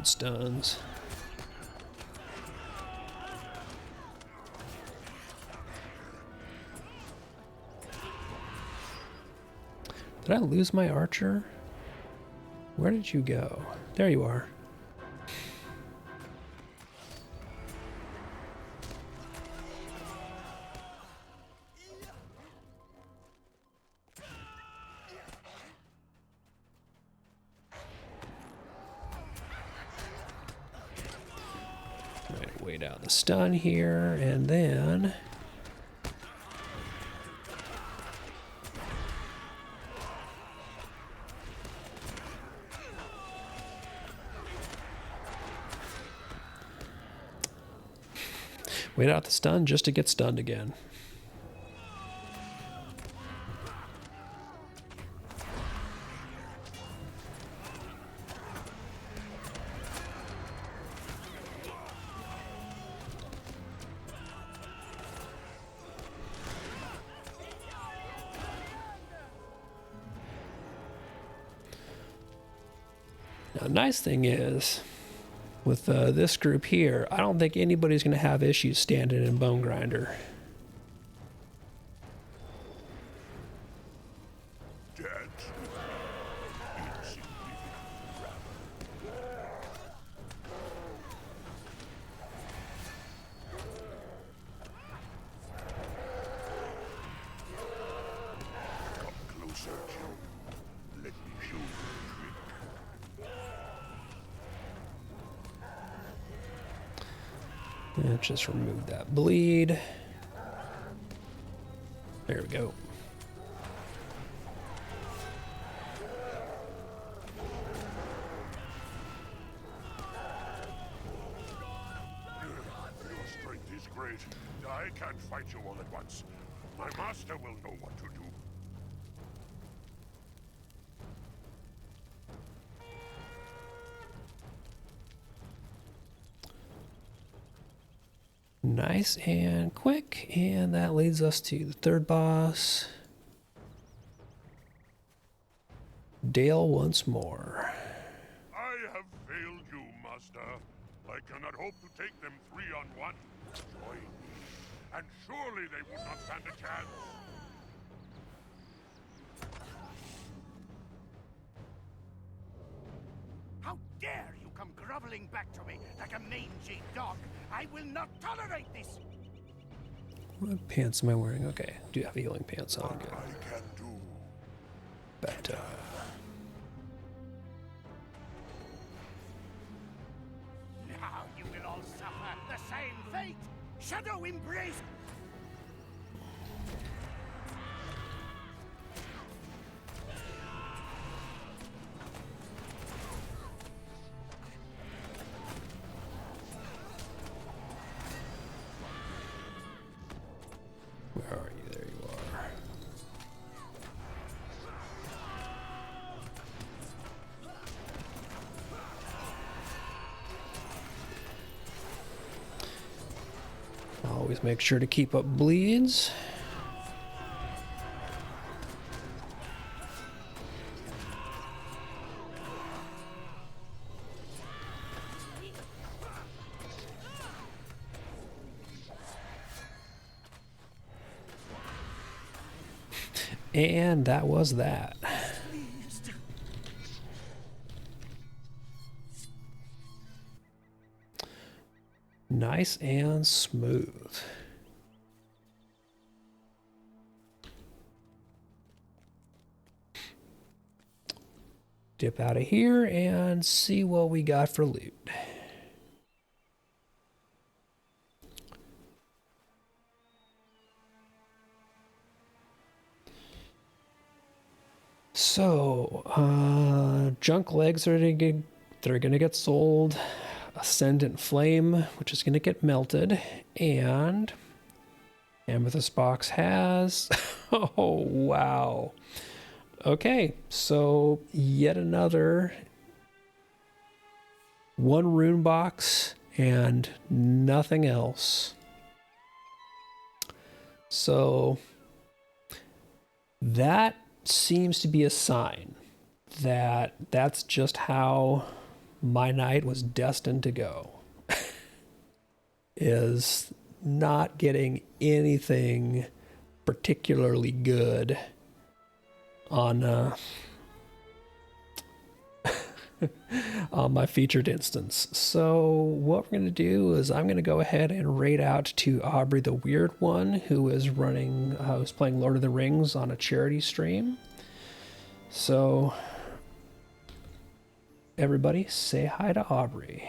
Stupid stuns. Did I lose my archer? Where did you go? There you are. Right, wait out the stun here, and then wait out the stun just to get stunned again. Now, the nice thing is, with this group here, I don't think anybody's going to have issues standing in Bone Grinder. Dead. Insignificant Come closer, Joe. Let me show you a trick. And just remove that bleed. There we go. Your strength is great. I can't fight you all at once. My master will know what to do. Nice and quick, and that leads us to the third boss, Dale once more. I have failed you, master. I cannot hope to take them 3-on-1. Join me, and surely they would not stand a chance. How dare you come groveling back to me like a mangy dog? I will not tolerate this! What pants am I wearing? Okay, do have healing pants on. Good. I can do. But, Now you will all suffer the same fate! Shadow embrace! where are you? There you are. Always make sure to keep up bleeds. And that was that. Nice and smooth. Dip out of here and see what we got for loot. So, junk legs are they're gonna get sold. Ascendant Flame, which is gonna get melted, and Amethyst Box has. Oh wow. Okay, so yet another one rune box and nothing else. So that seems to be a sign that that's just how my night was destined to go. Is not getting anything particularly good on on my featured instance. So what we're going to do is I'm going to go ahead and raid out to Aubrey the Weird One, who is running, who's playing Lord of the Rings on a charity stream. So everybody say hi to Aubrey.